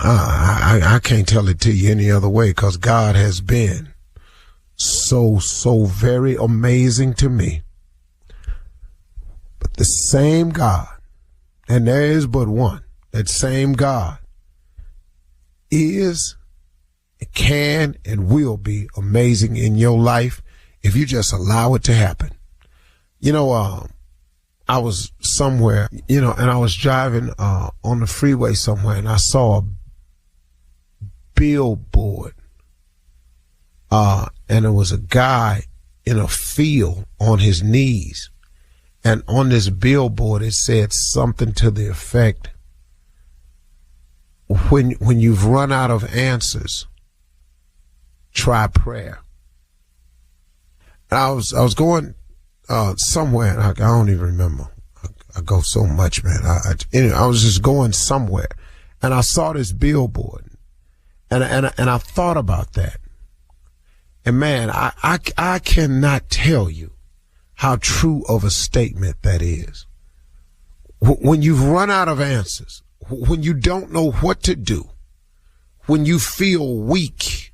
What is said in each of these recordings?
I can't tell it to you any other way, because God has been so very amazing to me. But the same God, and there is but one, that same God is, can, and will be amazing in your life if you just allow it to happen. You know, I was somewhere, you know, and I was driving on the freeway somewhere, and I saw a billboard, and it was a guy in a field on his knees, and on this billboard it said something to the effect, when you've run out of answers, try prayer. And I was going somewhere, and I don't even remember. I go so much, man. Anyway, I was just going somewhere, and I saw this billboard, and I thought about that. And man, I cannot tell you how true of a statement that is. When you've run out of answers, when you don't know what to do, when you feel weak,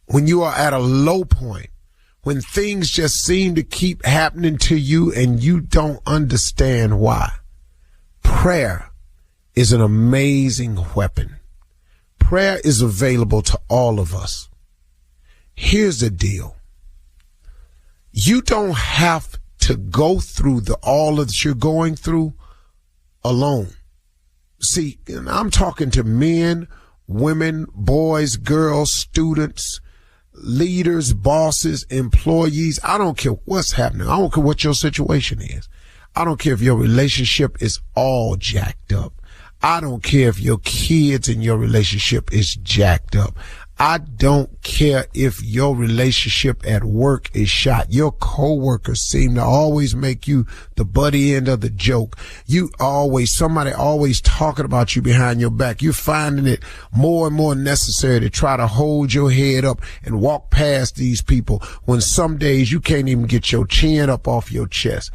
when you are at a low point, when things just seem to keep happening to you and you don't understand why, prayer is an amazing weapon. Prayer is available to all of us. Here's the deal. You don't have to go through all that you're going through alone. See, I'm talking to men, women, boys, girls, students, leaders, bosses, employees. I don't care what's happening. I don't care what your situation is. I don't care if your relationship is all jacked up. I don't care if your kids and your relationship is jacked up. I don't care if your relationship at work is shot. Your coworkers seem to always make you the buddy end of the joke. Somebody always talking about you behind your back. You're finding it more and more necessary to try to hold your head up and walk past these people when some days you can't even get your chin up off your chest.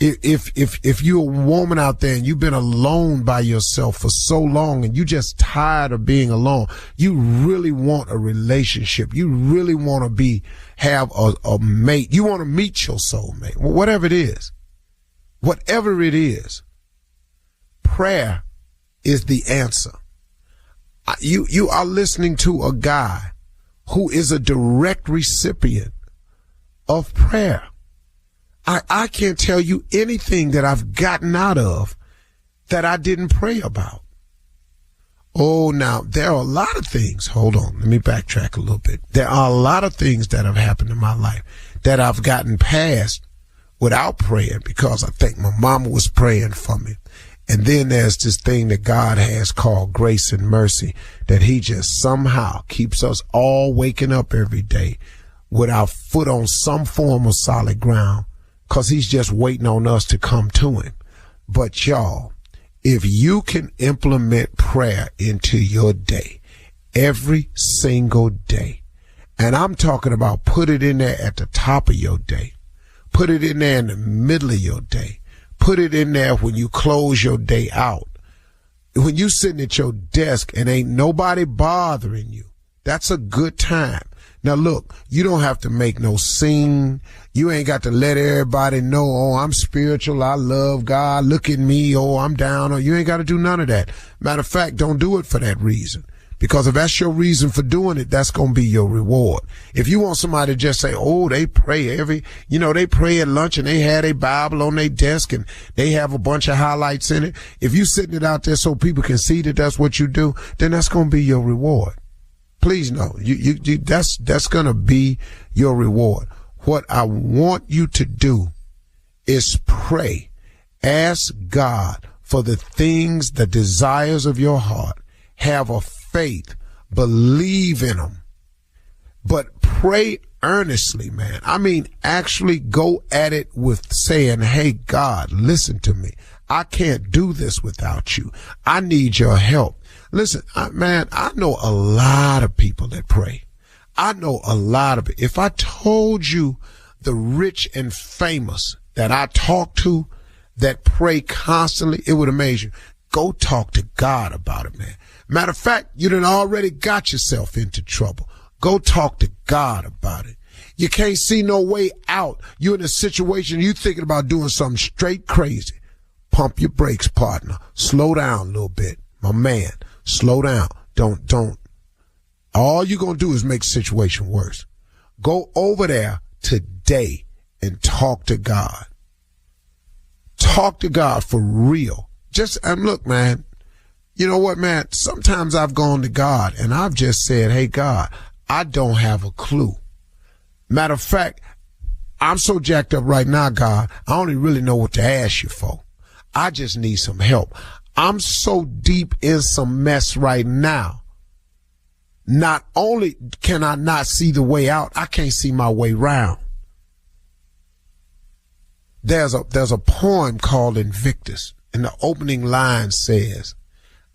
If you're a woman out there and you've been alone by yourself for so long and you just tired of being alone, you really want a relationship. You really want to have a mate. You want to meet your soulmate, whatever it is. Whatever it is, prayer is the answer. You are listening to a guy who is a direct recipient of prayer. I can't tell you anything that I've gotten out of that I didn't pray about. Oh, now, there are a lot of things. Hold on. Let me backtrack a little bit. There are a lot of things that have happened in my life that I've gotten past without praying because I think my mama was praying for me. And then there's this thing that God has called grace and mercy, that he just somehow keeps us all waking up every day with our foot on some form of solid ground, because he's just waiting on us to come to him. But y'all, if you can implement prayer into your day, every single day, and I'm talking about put it in there at the top of your day, put it in there in the middle of your day, put it in there when you close your day out, when you sitting at your desk and ain't nobody bothering you, that's a good time. Now look, you don't have to make no scene. You ain't got to let everybody know, oh, I'm spiritual, I love God, look at me, oh, I'm down. Or you ain't got to do none of that. Matter of fact, don't do it for that reason. Because if that's your reason for doing it, that's going to be your reward. If you want somebody to just say, oh, they pray they pray at lunch and they had a Bible on their desk and they have a bunch of highlights in it. If you sitting it out there so people can see that that's what you do, then that's going to be your reward. Please know, that's going to be your reward. What I want you to do is pray. Ask God for the things, the desires of your heart. Have a faith. Believe in them. But pray earnestly, man. I mean, actually go at it with saying, hey, God, listen to me. I can't do this without you. I need your help. Listen, man, I know a lot of people that pray. I know a lot of it. If I told you the rich and famous that I talk to that pray constantly, it would amaze you. Go talk to God about it, man. Matter of fact, you done already got yourself into trouble. Go talk to God about it. You can't see no way out. You're in a situation, you thinking about doing something straight crazy. Pump your brakes, partner. Slow down a little bit. My man, slow down. Don't. All you're going to do is make the situation worse. Go over there today and talk to God. Talk to God for real. Look, man, you know what, man? Sometimes I've gone to God and I've just said, hey, God, I don't have a clue. Matter of fact, I'm so jacked up right now, God, I don't even really know what to ask you for. I just need some help. I'm so deep in some mess right now. Not only can I not see the way out, I can't see my way round. There's a poem called Invictus, and the opening line says,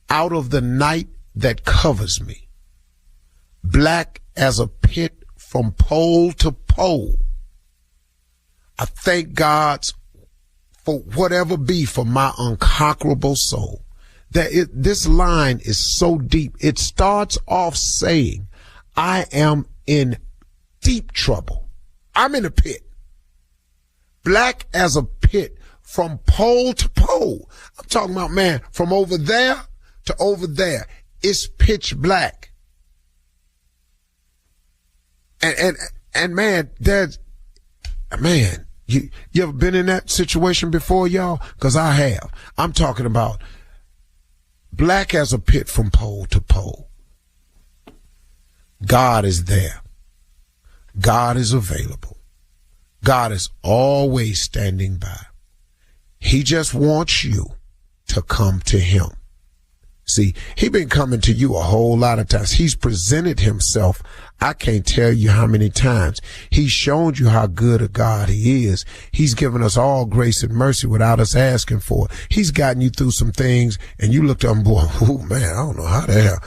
out of the night that covers me, black as a pit from pole to pole, I thank God for whatever be for my unconquerable soul. This line is so deep. It starts off saying, I am in deep trouble. I'm in a pit. Black as a pit from pole to pole. I'm talking about, man, from over there to over there. It's pitch black. And man, you ever been in that situation before, y'all? Cause I have. I'm talking about black as a pit from pole to pole. God is there. God is available. God is always standing by. He just wants you to come to him. See, he been coming to you a whole lot of times. He's presented himself. I can't tell you how many times. He's shown you how good a God he is. He's given us all grace and mercy without us asking for it. He's gotten you through some things and you looked up and boy, oh man, I don't know how the hell.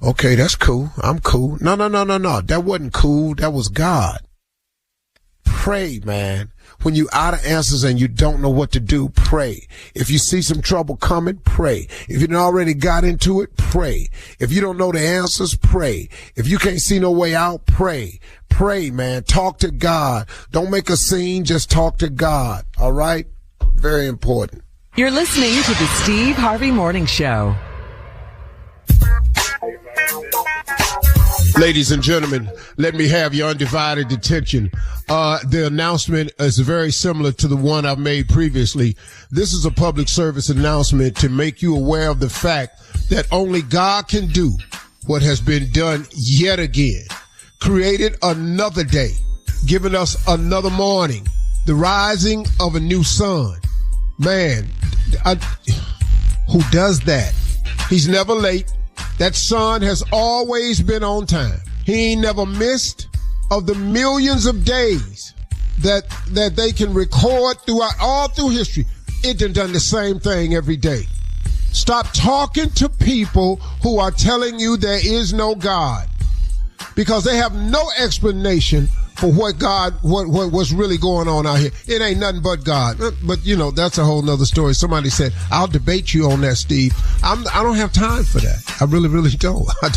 Okay, that's cool. I'm cool. No. That wasn't cool. That was God. Pray, man. When you out of answers and you don't know what to do, pray. If you see some trouble coming, pray. If you already got into it, pray. If you don't know the answers, pray. If you can't see no way out, pray. Pray, man. Talk to God. Don't make a scene. Just talk to God. All right? Very important. You're listening to the Steve Harvey Morning Show. Ladies and gentlemen, let me have your undivided attention. The announcement is very similar to the one I've made previously. This is a public service announcement to make you aware of the fact that only God can do what has been done yet again. Created another day, given us another morning, the rising of a new sun. Man, who does that? He's never late. That sun has always been on time. He ain't never missed. Of the millions of days that they can record throughout all through history, it done the same thing every day. Stop talking to people who are telling you there is no God, because they have no explanation for what's really going on out here. It ain't nothing but God. But you know, that's a whole nother story. Somebody said, I'll debate you on that, Steve. I don't have time for that. I really, really don't. I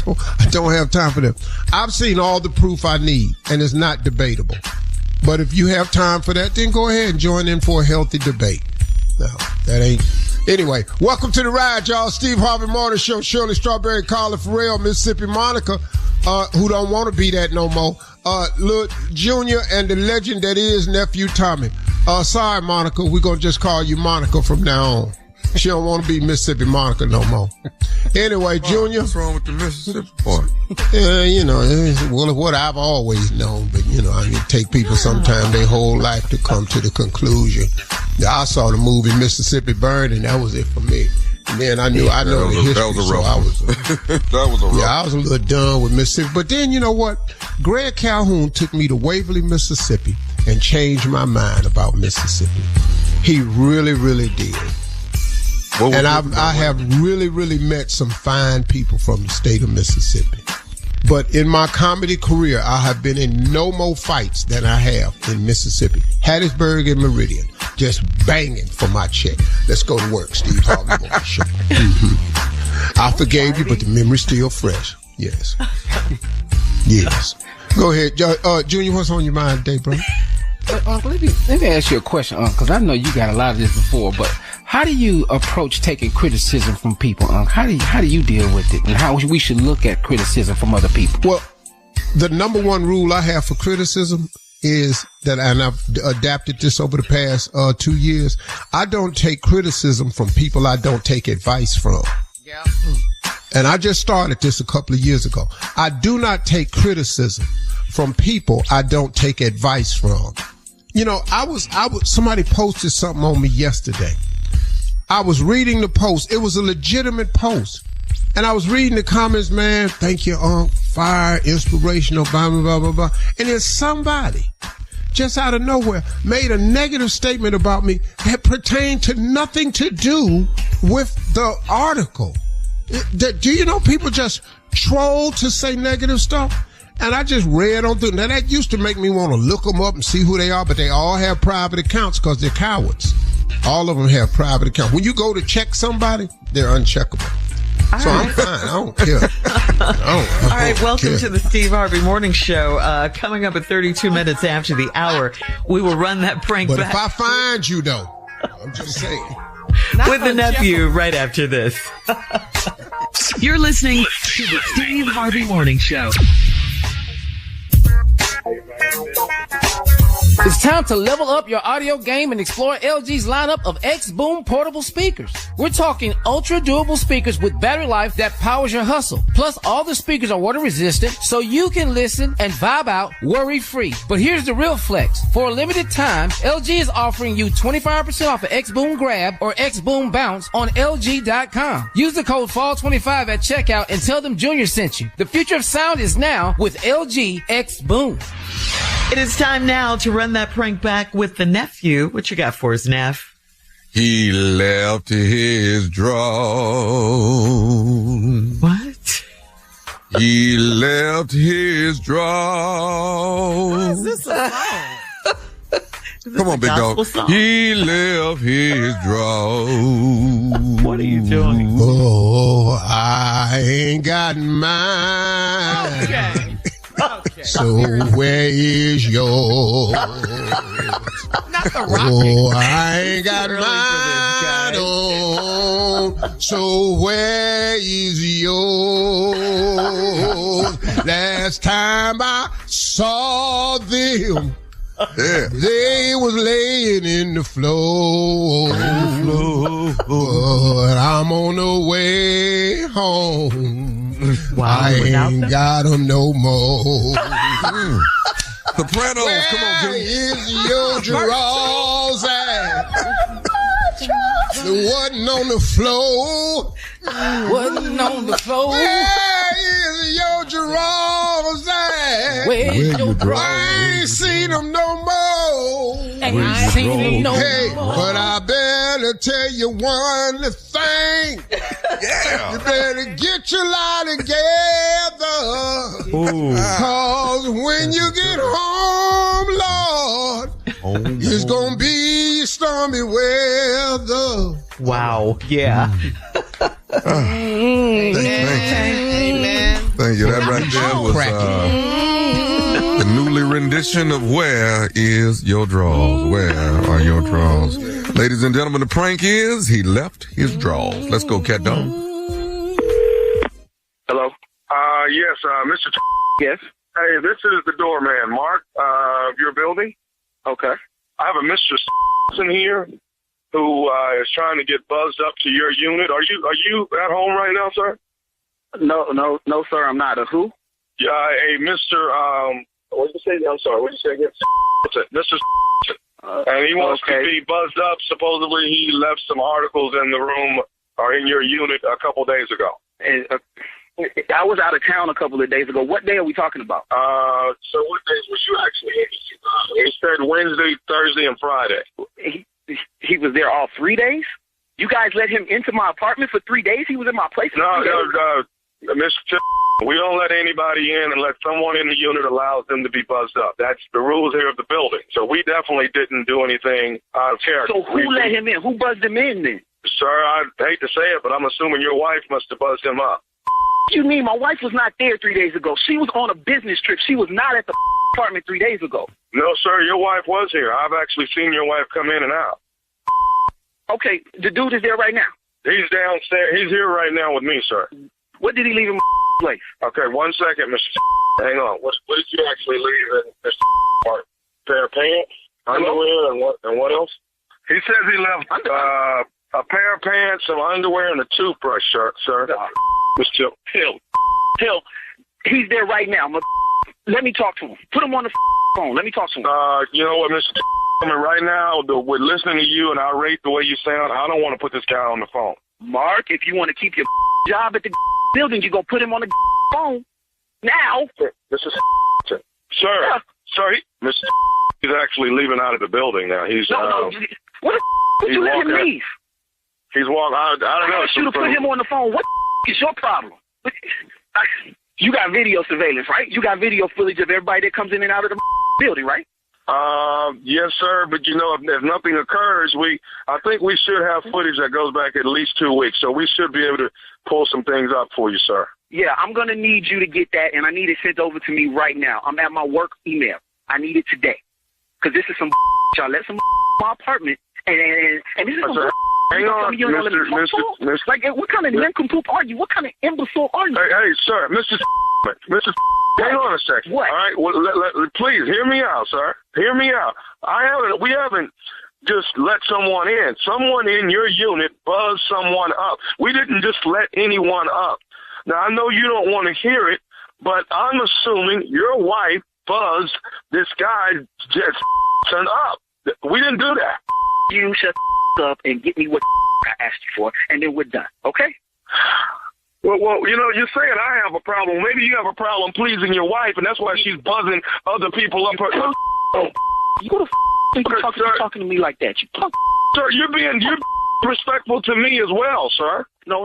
don't have time for that. I've seen all the proof I need, and it's not debatable. But if you have time for that, then go ahead and join in for a healthy debate. No, that ain't. Anyway, welcome to the ride, y'all. Steve Harvey Morning Show. Shirley Strawberry, Carla Farrell, Mississippi Monica, who don't want to be that no more. Lil Junior and the legend that is Nephew Tommy. Sorry, Monica. We're going to just call you Monica from now on. She don't want to be Mississippi Monica no more. Anyway, Junior. What's wrong with the Mississippi part? You know, well, what I've always known, but you know, I mean, take people sometime their whole life to come to the conclusion. I saw the movie Mississippi Burning. That was it for me. And then I know the history. That was a rough one. I was a little done with Mississippi. But then, you know what? Greg Calhoun took me to Waverly, Mississippi and changed my mind about Mississippi. He really, really did. And I have really, really met some fine people from the state of Mississippi. But in my comedy career, I have been in no more fights than I have in Mississippi. Hattiesburg and Meridian. just banging for my check. Let's go to work, Steve Harvey Morning Show. I forgave you, but the memory's still fresh. Yes. Yes. Go ahead. Junior, what's on your mind today, bro? Uncle, let me ask you a question, Uncle, because I know you got a lot of this before, but how do you approach taking criticism from people, Uncle? How do you deal with it, and how we should look at criticism from other people? Well, the number one rule I have for criticism is that, and I've adapted this over the past 2 years, I don't take criticism from people I don't take advice from. Yeah. And I just started this a couple of years ago. I do not take criticism from people I don't take advice from. You know, somebody posted something on me yesterday. I was reading the post. It was a legitimate post. And I was reading the comments, man, thank you, fire, inspirational, blah, blah, blah, blah, blah. And then somebody, just out of nowhere, made a negative statement about me that pertained to nothing to do with the article. Do you know people just troll to say negative stuff? And I just read on through. Now, that used to make me want to look them up and see who they are, but they all have private accounts because they're cowards. All of them have private accounts. When you go to check somebody, they're uncheckable. So I'm fine. I don't care. All right, welcome to the Steve Harvey Morning Show. Coming up at 32 minutes after the hour, we will run that prank back. But if I find you, though, I'm just saying. With the nephew right after this. You're listening to the Steve Harvey Morning Show. It's time to level up your audio game and explore LG's lineup of X-Boom portable speakers. We're talking ultra-durable speakers with battery life that powers your hustle. Plus, all the speakers are water resistant, so you can listen and vibe out worry-free. But here's the real flex. For a limited time, LG is offering you 25% off of X-Boom Grab or X-Boom Bounce on LG.com. Use the code FALL25 at checkout and tell them Junior sent you. The future of sound is now with LG X-Boom. It is time now to run that prank back with the nephew. What you got for us, Neff? He left his drawers. What? He left his drawers. What is this a song? Come on, big dog. Song? He left his drawers. What are you doing? Oh, I ain't got mine. Okay. Okay. So where is yours? Not the rocket. Oh, I ain't got mine on. So where is yours? Last time I saw them, they was laying in the floor. But I'm on the way home. Wow, I ain't got them no more. Sopranos, come on, Where Jimmy. is your drawers at? The wasn't on the floor. Wasn't on the floor. Where is your drawers at? Where's your I ain't seen them no more. And I ain't seen them no Hey, more. but I better tell you one thing. Yeah. You better get your life together. Cause when you get home, Lord, it's gonna be stormy weather. Wow. Yeah. Thank you. That right there was the newly rendition of Where Is Your Drawers? Where are your drawers? Ladies and gentlemen, the prank is he left his drawers. Let's go, Cat Dog. Hello? Yes, Mr. Yes. Hey, this is the doorman, Mark, of your building. Okay. I have a Mr. in here who is trying to get buzzed up to your unit. Are you at home right now, sir? No, sir, I'm not. A who? Yeah, a Mr. What did you say? I'm sorry. What did you say again? Mr. And he wants to be buzzed up. Supposedly, he left some articles in the room or in your unit a couple days ago. I was out of town a couple of days ago. What day are we talking about? So what days was you actually in? He said Wednesday, Thursday, and Friday. He was there all 3 days? You guys let him into my apartment for 3 days? He was in my place for 3 days? Mr. We don't let anybody in unless someone in the unit allows them to be buzzed up. That's the rules here of the building. So we definitely didn't do anything out of character. So who let him in? Who buzzed him in then? Sir, I hate to say it, but I'm assuming your wife must have buzzed him up. You mean my wife was not there 3 days ago? She was on a business trip. She was not at the apartment 3 days ago. No, sir, your wife was here. I've actually seen your wife come in and out. Okay, the dude is there right now. He's downstairs. He's here right now with me, sir. What did he leave in my place? Okay, 1 second, Mr. Hang on. What did you actually leave in Mr. part? Pair of pants, underwear, and what else? He says he left a pair of pants, some underwear, and a toothbrush, sir. Mr. Hill, he's there right now. Let me talk to him. Put him on the phone. Let me talk to him. You know what, Mr. Right now, we're listening to you, and I rate the way you sound. I don't want to put this guy on the phone. Mark, if you want to keep your job at the building, you go put him on the phone now. Mr. Sir, Mr. He's actually leaving out of the building now. He's no. What would you let him leave? He's walking. I don't know. I asked you to put him on the phone. What is your problem? You got video surveillance, right? You got video footage of everybody that comes in and out of the building, right? Yes, sir. But you know, if nothing occurs, I think we should have footage that goes back at least 2 weeks. So we should be able to pull some things up for you, sir. Yeah, I'm going to need you to get that, and I need it sent over to me right now. I'm at my work email. I need it today. Because this is some y'all let some my apartment, and this is some hang on, Mr. Like, what kind of nincompoop are you? What kind of imbecile are you? Hey, sir, Mr. Hang on a second. What? All right, well, please hear me out, sir. Hear me out. We haven't just let someone in. Someone in your unit buzzed someone up. We didn't just let anyone up. Now, I know you don't want to hear it, but I'm assuming your wife buzzed this guy just up. We didn't do that. You shut up and get me what I asked you for, and then we're done, okay? Well, you know, you're saying I have a problem. Maybe you have a problem pleasing your wife, and that's why she's buzzing other people up. You go to talking to me like that. You punk. Sir, you're disrespectful to me as well, sir. No.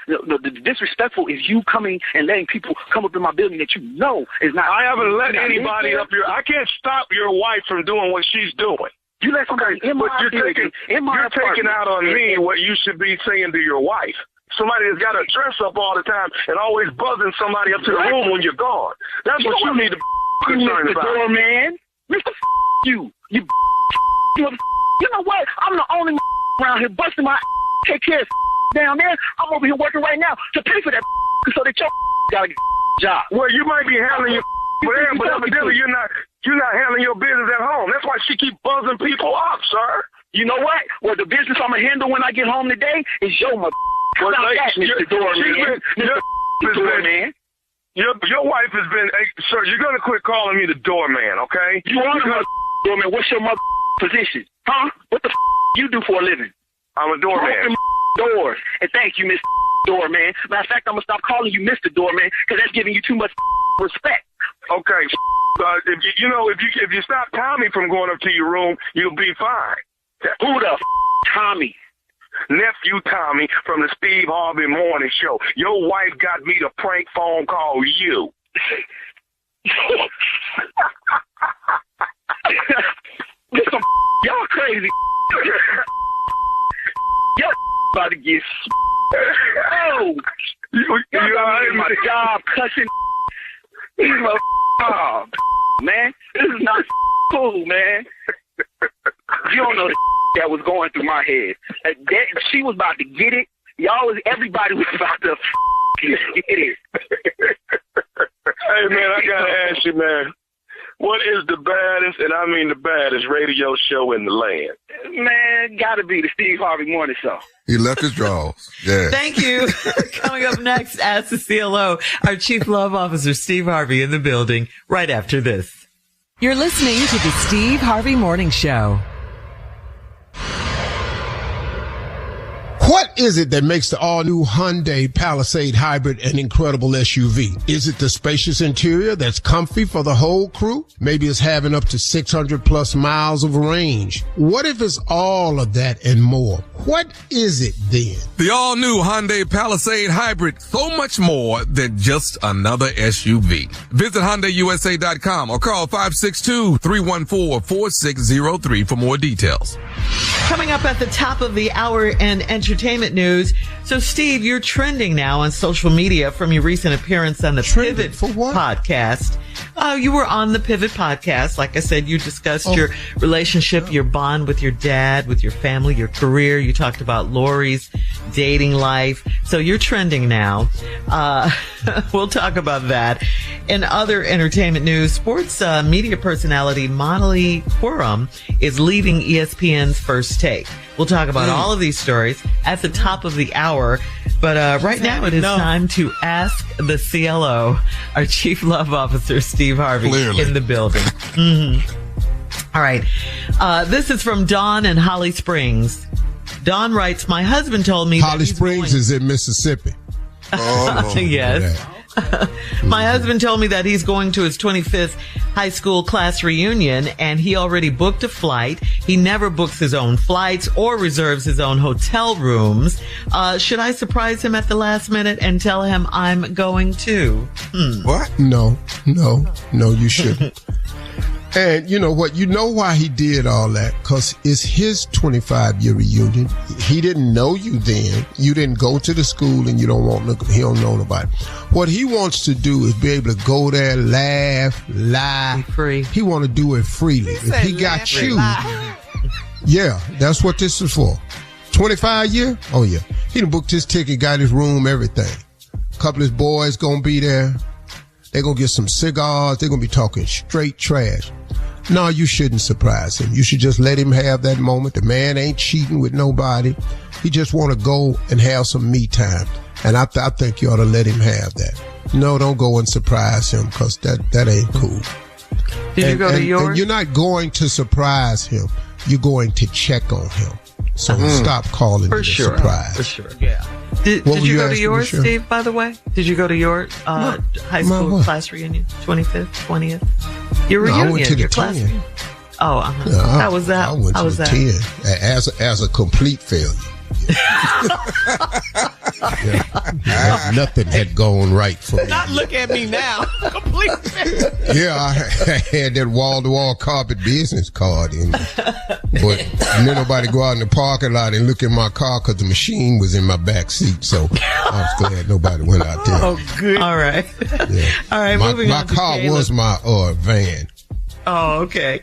The disrespectful is you coming and letting people come up in my building that you know is not. I haven't let anybody up here. I can't stop your wife from doing what she's doing. You let somebody in my building, in my apartment. You're taking out on me what you should be saying to your wife. Somebody that's got to dress up all the time and always buzzing somebody up to the room when you're gone. That's what you need to be concerned about. Mr. Doorman, Mr. You know what? I'm the only around here busting my take care of down there. I'm over here working right now to pay for that so that your got a job. Well, you might be handling your there, but evidently you're not handling your business at home. That's why she keep buzzing people up, sir. You know what? Well, the business I'm gonna handle when I get home today is your mother. Well, Mr. Doorman. Doorman. Your wife has been, sir, you're going to quit calling me the doorman, okay? You are the doorman. What's your mother position? Huh? What the you do for a living? I'm a doorman. Doors. And thank you, Mr. Doorman. Matter of fact, I'm going to stop calling you Mr. Doorman because that's giving you too much respect. Okay. If you stop Tommy from going up to your room, you'll be fine. Who the Tommy? Nephew Tommy from the Steve Harvey Morning Show. Your wife got me to prank phone call you. Y'all crazy. Y'all about to get oh. Y'all got my job cussing. Oh, man, this is not cool, man. You don't know the that was going through my head. She was about to get it. Everybody was about to get it. Hey, man, I got to ask you, man, what is the baddest, and I mean the baddest, radio show in the land? Man, got to be the Steve Harvey Morning Show. He left his drawers. Yeah. Thank you. Coming up next, Ask the CLO, our Chief Love Officer, Steve Harvey, in the building right after this. You're listening to the Steve Harvey Morning Show. What is it that makes the all-new Hyundai Palisade Hybrid an incredible SUV? Is it the spacious interior that's comfy for the whole crew? Maybe it's having up to 600 plus miles of range. What if it's all of that and more? What is it then? The all-new Hyundai Palisade Hybrid, so much more than just another SUV. Visit HyundaiUSA.com or call 562-314-4603 for more details. Coming up at the top of the hour in entertainment news. So, Steve, you're trending now on social media from your recent appearance on the Pivot podcast. You were on the Pivot podcast. Like I said, you discussed your relationship, your bond with your dad, with your family, your career. You talked about Lori's dating life. So you're trending now. We'll talk about that. In other entertainment news, sports media personality Molly Quorum is leaving ESPN's First Take. We'll talk about all of these stories at the top of the hour. But right now it is time to ask the CLO, our Chief Love Officer, Steve Harvey, in the building. All right. This is from Dawn in Holly Springs. Dawn writes, my husband told me Holly Springs is in Mississippi. Yes. My husband told me that he's going to his 25th high school class reunion, and he already booked a flight. He never books his own flights or reserves his own hotel rooms. Should I surprise him at the last minute and tell him I'm going too? What? No, you shouldn't. And you know what? You know why he did all that? Because it's his 25-year reunion. He didn't know you then. You didn't go to the school, and he don't know nobody. What he wants to do is be able to go there, laugh, lie. Be free. He want to do it freely. If he got you, yeah, that's what this is for. 25 year? Oh yeah. He done booked his ticket, got his room, everything. A couple of his boys gonna be there. They're going to get some cigars. They're going to be talking straight trash. No, you shouldn't surprise him. You should just let him have that moment. The man ain't cheating with nobody. He just want to go and have some me time. And I think you ought to let him have that. No, don't go and surprise him because that ain't cool. Did you go to yours? And you're not going to surprise him. You're going to check on him. So stop calling it a surprise. For sure, yeah. Did you go to yours, Steve, by the way? Did you go to your high school class reunion? 25th, 20th? Your reunion, I went to the your class 10. reunion. Oh, that was that. I went to the 10 as a complete failure. Nothing had gone right for me. Not look at me now. Complete failure. Yeah, I had that wall-to-wall carpet business card in me. But then nobody go out in the parking lot and look at my car because the machine was in my back seat. So I was glad nobody went out there. Oh, good. All right. Yeah. All right, moving on to my car Caleb. was my van. Oh, okay.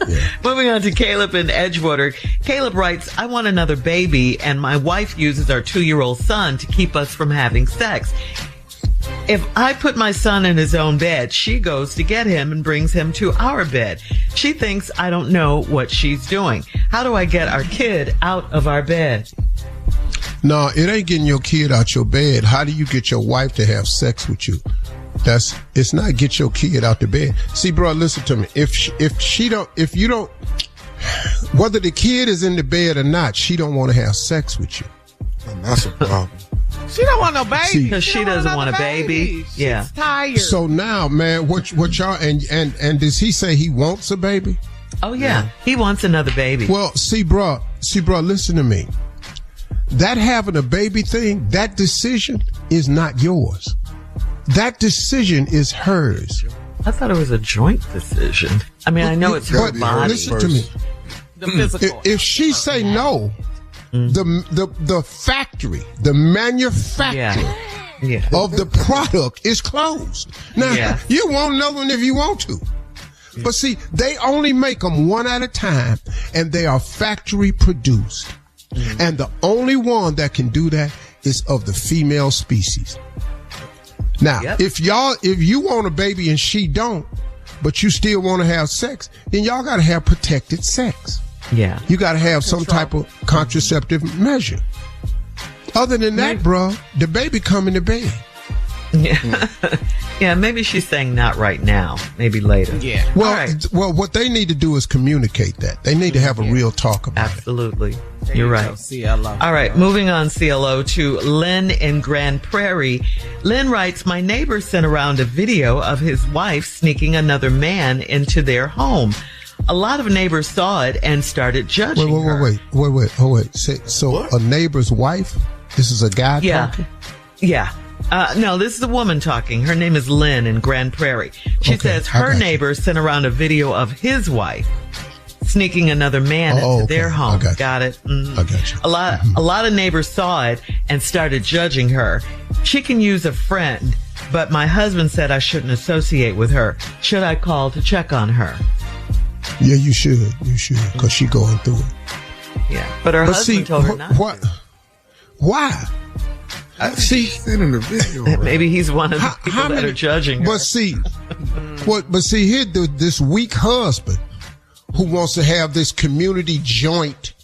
Yeah. Moving on to Caleb in Edgewater. Caleb writes, I want another baby, and my wife uses our 2-year-old son to keep us from having sex. If I put my son in his own bed, she goes to get him and brings him to our bed. She thinks I don't know what she's doing. How do I get our kid out of our bed? No, it ain't getting your kid out your bed. How do you get your wife to have sex with you? It's not get your kid out the bed. See, bro, listen to me. Whether the kid is in the bed or not, she don't want to have sex with you. And that's a problem. She don't want no baby. Because she doesn't want a baby. Yeah. She's tired. So now, man, what y'all, and does he say he wants a baby? Oh, yeah. He wants another baby. Well, see, bro, listen to me. That having a baby thing, that decision is not yours. That decision is hers. I thought it was a joint decision. I mean, I know it's her body. Listen to me. The physical. If she say no, the factory, the manufacturer of the product is closed. Now, you want another one if you want to. But see, they only make them one at a time, and they are factory produced. And the only one that can do that is of the female species. Now, if you want a baby and she don't, but you still want to have sex, then y'all got to have protected sex. Yeah. You got to have some type of contraceptive measure. Other than that, bro, the baby come in the bed. Yeah, maybe she's saying not right now, maybe later. Yeah. Well, what they need to do is communicate that. They need to have a real talk about Absolutely. You're right. CLO. All right, moving on, CLO, to Lynn in Grand Prairie. Lynn writes, my neighbor sent around a video of his wife sneaking another man into their home. A lot of neighbors saw it and started judging her. Wait. So a neighbor's wife? This is a guy talking? Yeah. No, this is a woman talking. Her name is Lynn in Grand Prairie. She says her neighbor sent around a video of his wife sneaking another man into their home. Got it. Mm-hmm. I got you. A lot of neighbors saw it and started judging her. She can use a friend, but my husband said I shouldn't associate with her. Should I call to check on her? Yeah, you should. Because she's going through it. Yeah, but her husband told her not to. Why? In the video. Maybe he's one of the people that are judging her. But see, here this weak husband who wants to have this community joint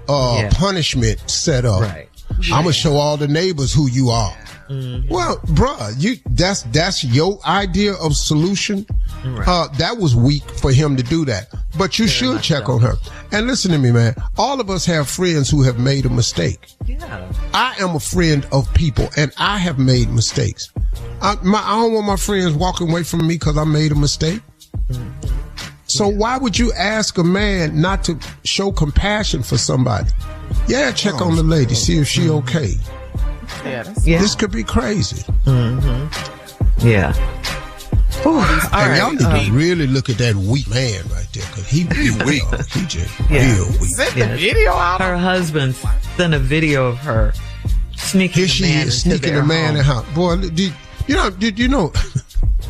punishment set up. Right. I'm gonna show all the neighbors who you are. Mm-hmm. Well, bruh, that's your idea of solution. Right. That was weak for him to do that. But you should check on her. And listen to me, man. All of us have friends who have made a mistake. Yeah. I am a friend of people, and I have made mistakes. I don't want my friends walking away from me because I made a mistake. Mm-hmm. So why would you ask a man not to show compassion for somebody? Yeah, check on the lady, see if she okay. Yeah, this could be crazy. Mm-hmm. Yeah. Ooh, y'all need to really look at that weak man right there, because he weak. He just real weak. Sent the video out. Her husband sent a video of her sneaking a man in her. Boy, did you know?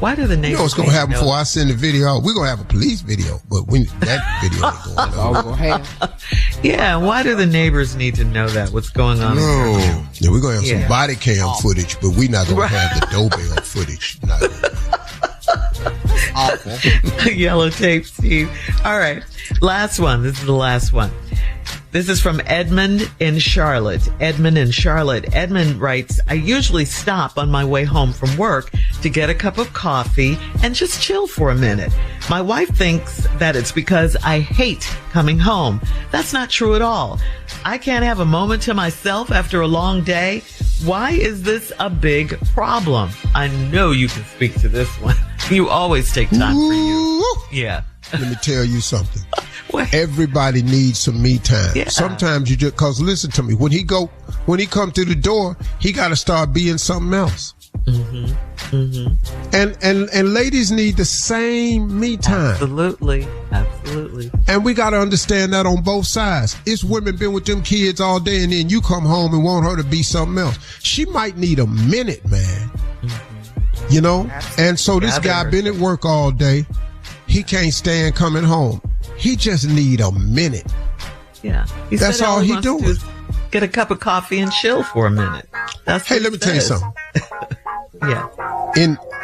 Why do the neighbors? You know what's gonna happen before I send the video out? We're gonna have a police video, but that video ain't going on. Yeah, why do the neighbors need to know that? What's going on? No. Yeah, we're gonna have some body cam footage, but we're not gonna have the doorbell footage. Awful. Yellow tape, Steve. All right. Last one. This is the last one. This is from Edmund in Charlotte. Edmund writes, I usually stop on my way home from work to get a cup of coffee and just chill for a minute. My wife thinks that it's because I hate coming home. That's not true at all. I can't have a moment to myself after a long day. Why is this a big problem? I know you can speak to this one. You always take time for you. Yeah. Let me tell you something. Everybody needs some me time. Yeah. Sometimes you just, cause listen to me, when he come through the door, he got to start being something else. Mm-hmm. Mm-hmm. And ladies need the same me time. Absolutely. And we got to understand that on both sides. It's women been with them kids all day, and then you come home and want her to be something else. She might need a minute, man. Mm-hmm. You know? And so this guy been at work all day. He can't stand coming home. He just need a minute. Yeah. That's all he doing. Get a cup of coffee and chill for a minute. Hey, let me tell you something. Yeah.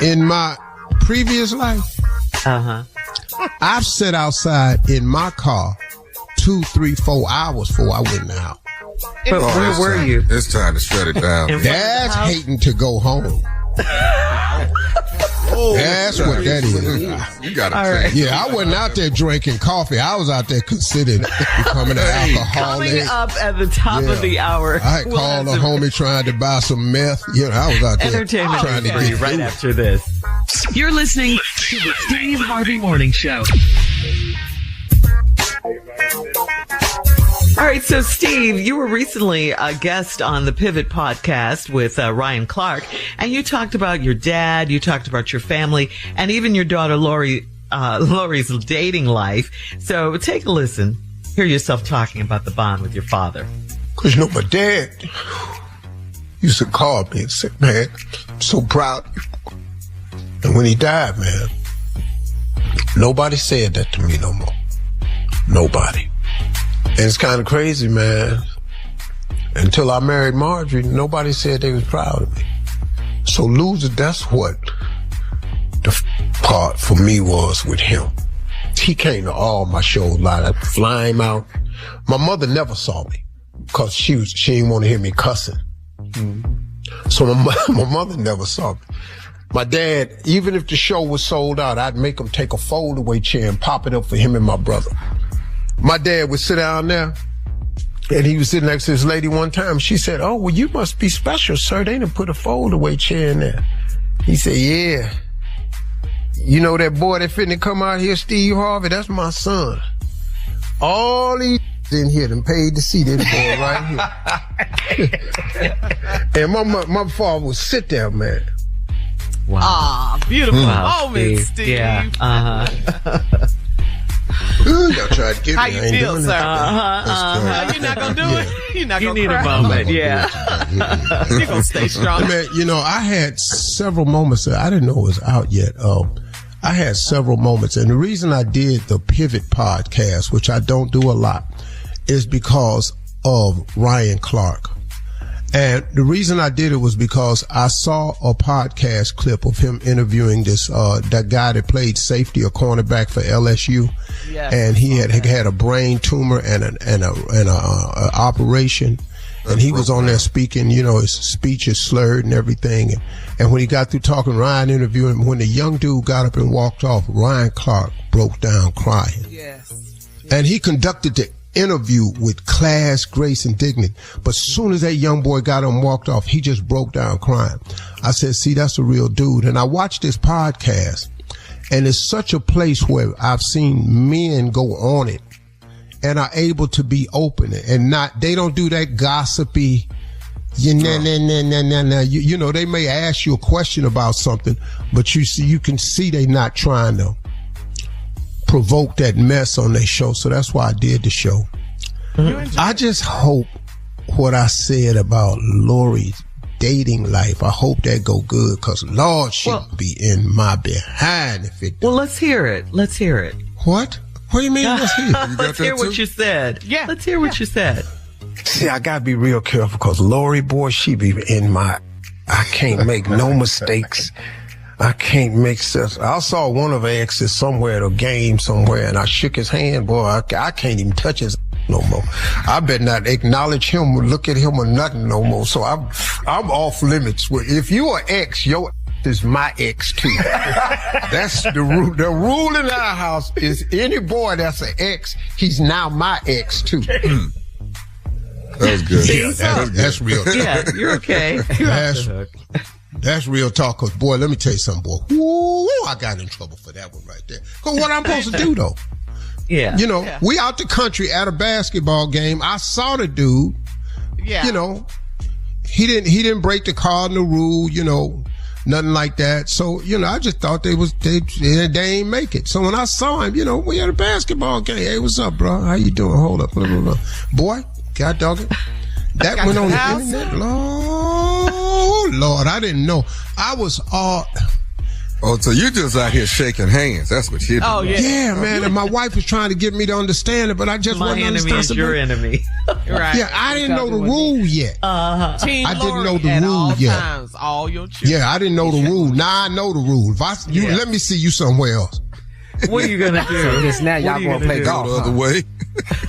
In my previous life, I've sat outside in my car 2, 3, 4 hours before I went in the house. But where were you? It's time to shut it down. That's hating to go home. That's what that is. You gotta say. Yeah, I wasn't out there drinking coffee. I was out there considering becoming an alcoholic. Coming up at the top of the hour. I had called a homie trying to buy some meth. You know, I was out there entertainment trying to get right after this. You're listening to the Steve Harvey Morning Show. All right, so Steve, you were recently a guest on the Pivot podcast with Ryan Clark, and you talked about your dad, you talked about your family, and even your daughter Lori's dating life. So take a listen. Hear yourself talking about the bond with your father. Because, you know, my dad used to call me and say, man, I'm so proud of you. And when he died, man, nobody said that to me no more. Nobody. And it's kind of crazy, man. Until I married Marjorie, nobody said they was proud of me. So loser, that's what the part for me was with him. He came to all my shows, like fly him out. My mother never saw me because she didn't want to hear me cussing. Mm-hmm. So my mother never saw me. My dad, even if the show was sold out, I'd make him take a fold-away chair and pop it up for him and my brother. My dad would sit down there, and he was sitting next to this lady one time. She said, "Oh, well, you must be special, sir. They done put a fold-away chair in there." He said, "Yeah. You know that boy that finna come out here, Steve Harvey? That's my son. All these in here done paid to see this boy right here." And my father would sit there, man. Wow. Ah, beautiful moment, Steve. Yeah. Y'all tried to get me. How you feel, sir? You're not gonna do it. You're not gonna need cry. a moment. Yeah. You're gonna stay strong. Man, you know, I had several moments that I didn't know it was out yet. I had several moments, and the reason I did the Pivot podcast, which I don't do a lot, is because of Ryan Clark. And the reason I did it was because I saw a podcast clip of him interviewing that guy that played safety or cornerback for LSU. Yes. And he had a brain tumor and an operation. And he was on there speaking, you know, his speech is slurred and everything. And when he got through talking, Ryan interviewed him. When the young dude got up and walked off, Ryan Clark broke down crying. Yes. And he conducted the interview with class, grace, and dignity. But as soon as that young boy got up and walked off, he just broke down crying. I said, see, that's a real dude. And I watched this podcast, and it's such a place where I've seen men go on it and are able to be open and they don't do that gossipy, you know, they may ask you a question about something, but you can see they not trying to provoke that mess on their show. So that's why I did the show. I just hope what I said about Lori's dating life, I hope that go good, because Lord, she'll be in my behind if it don't. Well, let's hear it. Let's hear it. What? What do you mean? Let's hear it? Let's hear what you said. Yeah. Let's hear what you said. See, I gotta be real careful, because Lori, boy, she be in my, I can't make no mistakes. I can't make sense. I saw one of her exes somewhere at a game somewhere, and I shook his hand. Boy, I can't even touch his no more. I better not acknowledge him or look at him or nothing no more. So I'm off limits. If you are ex, your is my ex too. That's the rule. The rule in our house is any boy that's an ex, he's now my ex too. That was good. Yeah, that's real. Yeah, you're okay. That's real talk, because, boy, let me tell you something, boy. Woo, I got in trouble for that one right there. Because what I'm supposed to do, though? Yeah. You know, we out the country at a basketball game. I saw the dude. Yeah. You know, he didn't break the cardinal rule, you know, nothing like that. So, you know, I just thought they ain't make it. So when I saw him, you know, we had a basketball game. Hey, what's up, bro? How you doing? Hold up. Blah, blah, blah. Boy, God dog it. That went on the internet. Lord, I didn't know. I was all... Oh, so you just out here shaking hands. That's what you do. Oh, yeah. Yeah, man. And my wife was trying to get me to understand it, but I just wasn't understanding. My enemy is your enemy. Right. Yeah, I didn't know the rule yet. I didn't know the rule yet. Times, all your children. Yeah, I didn't know the rule. Now I know the rule. Let me see you somewhere else. What are you going to do? So just now y'all going to play golf. Go the other way.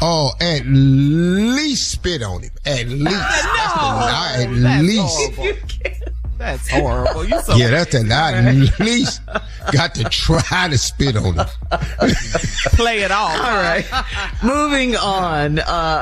Oh, at least spit on him. At least. At least. That's horrible. You so that's at least got to try to spit on him. Play it off. All right. Moving on.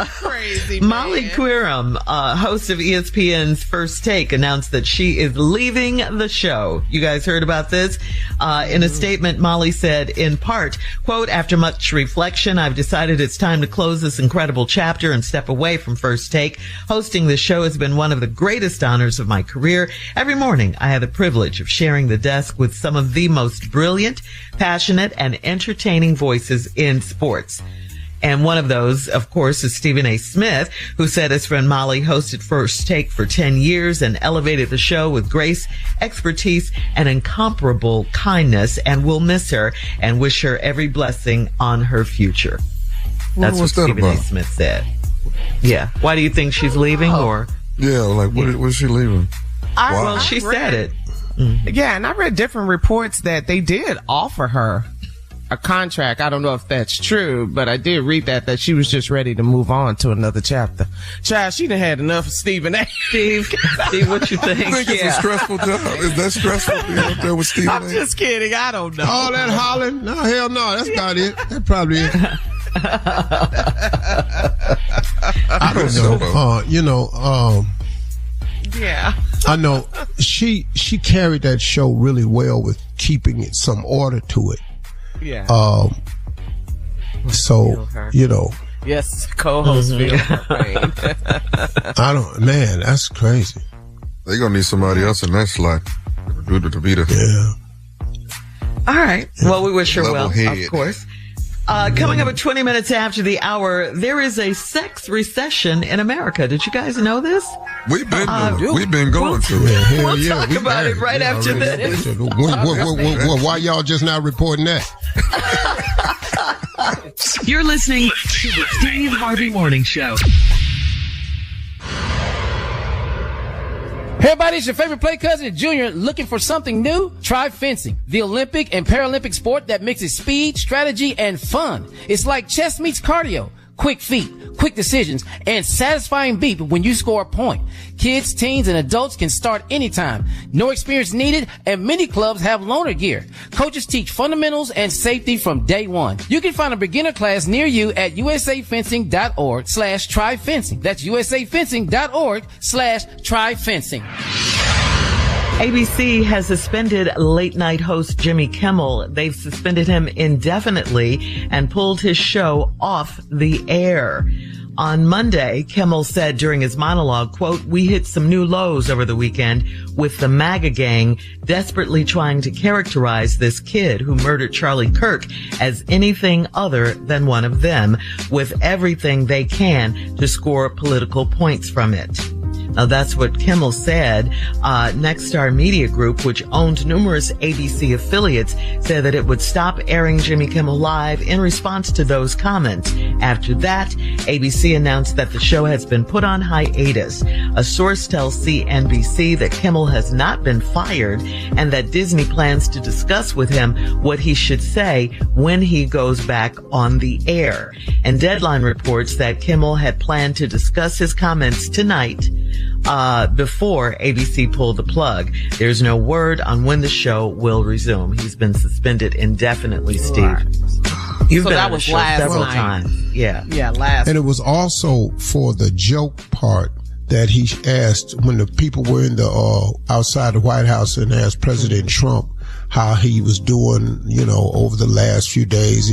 Crazy Molly Querim, host of ESPN's First Take, announced that she is leaving the show. You guys heard about this? In a statement, Molly said, in part, quote, after much reflection, I've decided it's time to close this incredible chapter and step away from First Take. Hosting this show has been one of the greatest honors of my career. Every morning, I have the privilege of sharing the desk with some of the most brilliant, passionate, and entertaining voices in sports. And one of those, of course, is Stephen A. Smith, who said his friend Molly hosted First Take for 10 years and elevated the show with grace, expertise, and incomparable kindness, and will miss her and wish her every blessing on her future. That's what Stephen A. Smith said. Yeah. Why do you think she's leaving? Or yeah, like what's she leaving? Well, she said it. Yeah, and I read different reports that they did offer her a contract. I don't know if that's true, but I did read that she was just ready to move on to another chapter. Child, she done had enough of Stephen A. Steve, what you think? I think it's a stressful job. Is that stressful being up there with Stephen A? I'm just kidding. I don't know. All that hollering? No, hell no. That's not it. That probably is. I don't know. Yeah. I know she carried that show really well with keeping it some order to it. Yeah. So, Yes, co-host feel her pain. Man, that's crazy. They're going to need somebody else in that slot. Yeah. All right. Well, we wish her well, Level-head. of course. Coming up at 20 minutes after the hour, there is a sex recession in America. Did you guys know this? We've been going through it. Hell We'll yeah, talk about it right after this. Why y'all just now reporting that? You're listening to the Steve Harvey Morning Show. Hey everybody, it's your favorite play cousin, Junior, looking for something new? Try fencing, the Olympic and Paralympic sport that mixes speed, strategy, and fun. It's like chess meets cardio. Quick feet, quick decisions, and satisfying beat when you score a point. Kids, teens, and adults can start anytime. No experience needed, and many clubs have loaner gear. Coaches teach fundamentals and safety from day one. You can find a beginner class near you at usafencing.org/tryfencing. That's usafencing.org/tryfencing. ABC has suspended late-night host Jimmy Kimmel. They've suspended him indefinitely and pulled his show off the air. On Monday, Kimmel said during his monologue, quote, "We hit some new lows over the weekend with the MAGA gang desperately trying to characterize this kid who murdered Charlie Kirk as anything other than one of them, with everything they can to score political points from it." Now, that's what Kimmel said. Nexstar Media Group, which owned numerous ABC affiliates, said that it would stop airing Jimmy Kimmel Live in response to those comments. After that, ABC announced that the show has been put on hiatus. A source tells CNBC that Kimmel has not been fired and that Disney plans to discuss with him what he should say when he goes back on the air. And Deadline reports that Kimmel had planned to discuss his comments tonight before ABC pulled the plug. There's no word on when the show will resume. He's been suspended indefinitely, Steve. Right. You've So been that on the was show last several night. times. Yeah. Yeah, last. And it was also for the joke part that he asked when the people were in the outside the White House and asked President Trump how he was doing, over the last few days,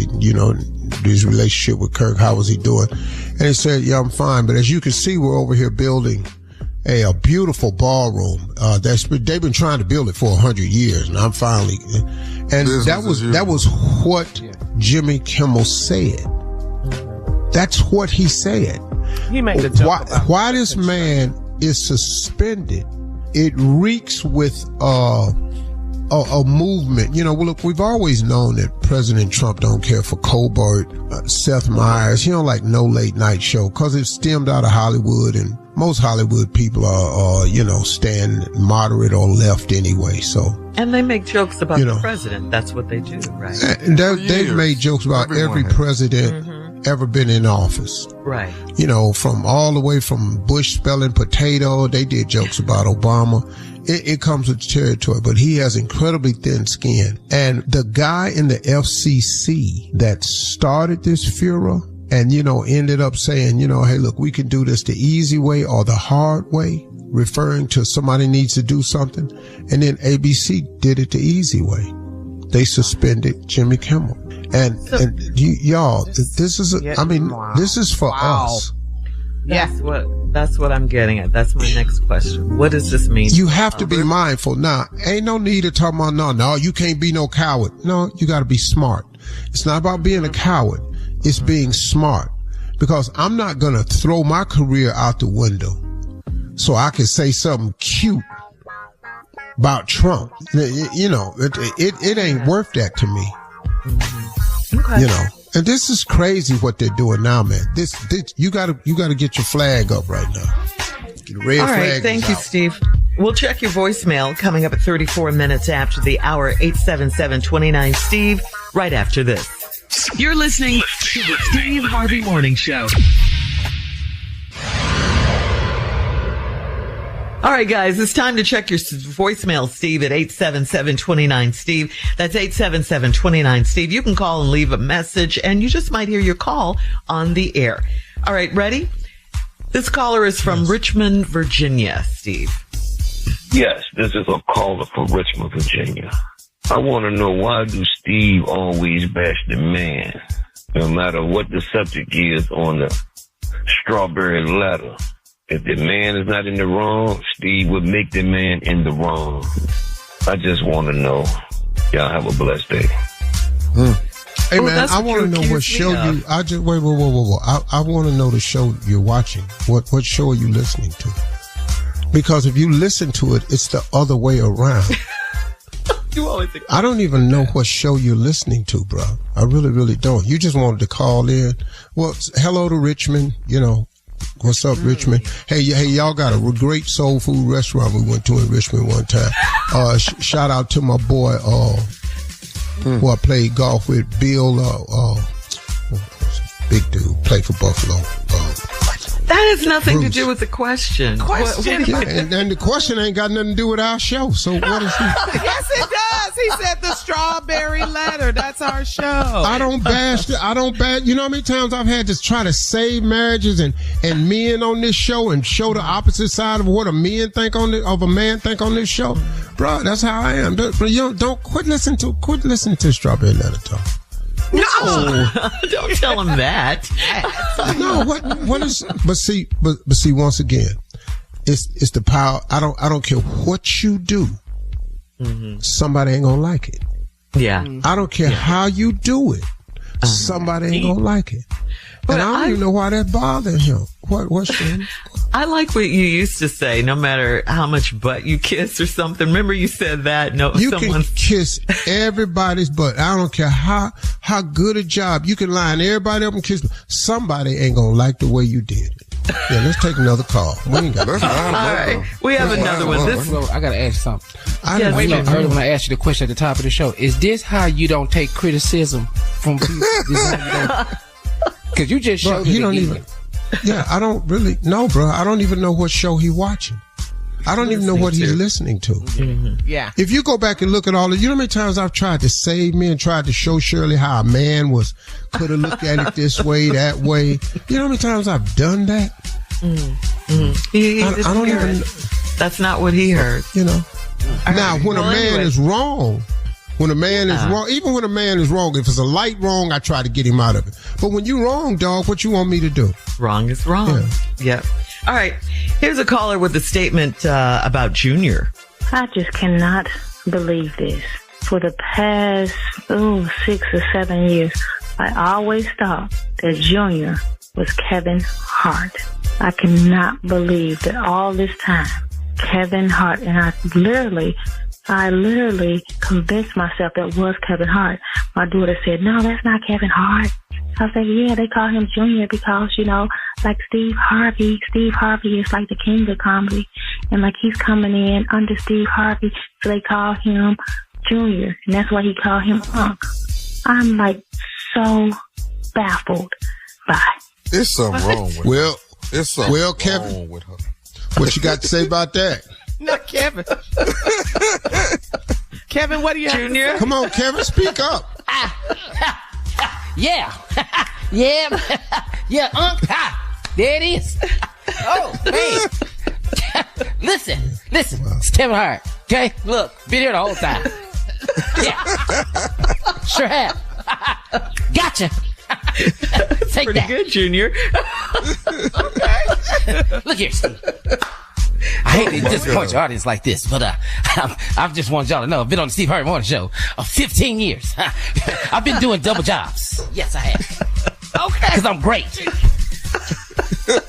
his relationship with Kirk, how was he doing? And he said, "Yeah, I'm fine. But as you can see, we're over here building a beautiful ballroom. They've been trying to build it for 100 years, and I'm finally." And that was what Jimmy Kimmel said. That's what he said. He made the joke why this man is suspended? It reeks with a movement. Look, we've always known that President Trump don't care for Colbert, Seth Meyers. He don't like no late night show because it stemmed out of Hollywood, and most Hollywood people are stand moderate or left anyway. So. And they make jokes about the president. That's what they do, right? And they've made jokes about every president ever been in office. Right. From all the way from Bush spelling potato, they did jokes about Obama. It comes with territory, but he has incredibly thin skin. And the guy in the FCC that started this furor and, ended up saying, hey, look, we can do this the easy way or the hard way, referring to somebody needs to do something. And then ABC did it the easy way. They suspended Jimmy Kimmel. And y'all, this is for us. That's what I'm getting at. That's my next question. What does this mean? You have to be mindful. Now, ain't no need to talk about, no, you can't be no coward. No, you got to be smart. It's not about being a coward. It's being smart. Because I'm not going to throw my career out the window so I can say something cute about Trump. It ain't worth that to me. Okay. And this is crazy what they're doing now, man. This you gotta get your flag up right now. The red All right, flag thank you, out. Steve. We'll check your voicemail coming up at 34 minutes after the hour, 877-29-STEVE. right after this. You're listening to the Steve Harvey Morning Show. All right, guys, it's time to check your voicemail, Steve, at 877-29-STEVE. That's 877-29-STEVE. You can call and leave a message, and you just might hear your call on the air. All right, ready? This caller is from Richmond, Virginia, Steve. Yes, this is a caller from Richmond, Virginia. I want to know, why do Steve always bash the man, no matter what the subject is on the strawberry ladder? If the man is not in the wrong, Steve would make the man in the wrong. I just want to know. Y'all have a blessed day. Hey, man, I want to know what show you... I just... Wait. I want to know the show you're watching. What show are you listening to? Because if you listen to it, it's the other way around. You always think I don't even know what show you're listening to, bro. I really, really don't. You just wanted to call in. Well, hello to Richmond, you know. What's up, Richmond? Hey, y'all got a great soul food restaurant we went to in Richmond one time. Shout out to my boy, who I played golf with, Bill, big dude, played for Buffalo. that has nothing to do with the question. And the question ain't got nothing to do with our show. So what is it? Yes, it does. He said the strawberry letter. That's our show. I don't bash. You know how many times I've had to try to save marriages and men on this show and show the opposite side of what a man think on this show, bro. That's how I am. Don't quit listening to strawberry letter talk. No, don't tell him that. No, what is? But see, once again, it's the power. I don't care what you do. Mm-hmm. Somebody ain't gonna like it. Yeah. I don't care how you do it. Somebody ain't gonna like it. But I don't even know why that bothered him. What's that? I like what you used to say, no matter how much butt you kiss or something. Remember you said that? No, you can kiss everybody's butt. I don't care how good a job. You can line everybody up and kiss. Somebody ain't gonna like the way you did it. Yeah, let's take another call. We ain't got all right. We have another one. I gotta ask something. Wait a minute. Earlier when I asked you the question at the top of the show, is this how you don't take criticism from people? Because you just showed he don't even. Yeah, I don't really know, bro. I don't even know what show he watching. I don't even know what he's listening to. Mm-hmm. Yeah. If you go back and look at all of, you know how many times I've tried to save me and tried to show Shirley how a man could have looked at it this way, that way. You know how many times I've done that? Mm-hmm. I don't even. That's not what he heard. You know. Now, when a man is wrong. When a man is wrong, even when a man is wrong, if it's a light wrong, I try to get him out of it. But when you wrong, dog, what you want me to do? Wrong is wrong. Yeah. Yep. All right. Here's a caller with a statement about Junior. I just cannot believe this. For the past 6 or 7 years, I always thought that Junior was Kevin Hart. I cannot believe that all this time, Kevin Hart, and I literally convinced myself that was Kevin Hart. My daughter said, no, that's not Kevin Hart. I was like, yeah, they call him Junior because, you know, like Steve Harvey is like the king of comedy. And like he's coming in under Steve Harvey, so they call him Junior. And that's why he called him Unc. I'm like so baffled by it. There's something wrong with her. There's something wrong with her. What you got to say about that? No, Kevin. Kevin, what do you Junior? have? Come on, Kevin, speak up. Yeah. Yeah, Unc. There it is. Oh, man. Listen. Wow. It's Kevin Hart. Okay? Look, been here the whole time. Yeah. Sure have. Gotcha. Take pretty that. Good, Junior. Okay. Look here, Steve. I hate to disappoint your audience like this, but I just want y'all to know I've been on the Steve Harvey Morning Show 15 years. I've been doing double jobs. Yes, I have. Okay. Because I'm great.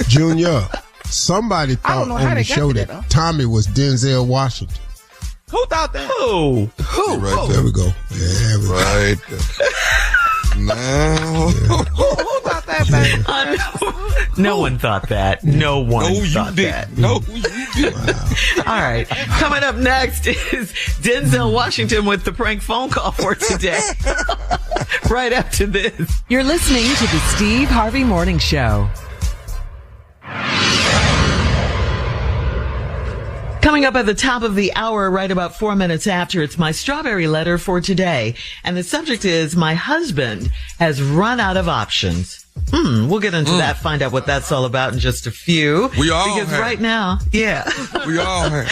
Junior, somebody thought on the show that Tommy was Denzel Washington. Who thought that? Who? Right there we go. Yeah, right. Now. Who thought that, man? No one thought that. No one thought that. No, you did. Wow. All right. Coming up next is Denzel Washington with the prank phone call for today. right after this. You're listening to the Steve Harvey Morning Show. Coming up at the top of the hour, right about 4 minutes after, it's my strawberry letter for today. And the subject is, my husband has run out of options. We'll get into that, find out what that's all about in just a few. We all Because have. right now, yeah. We all have.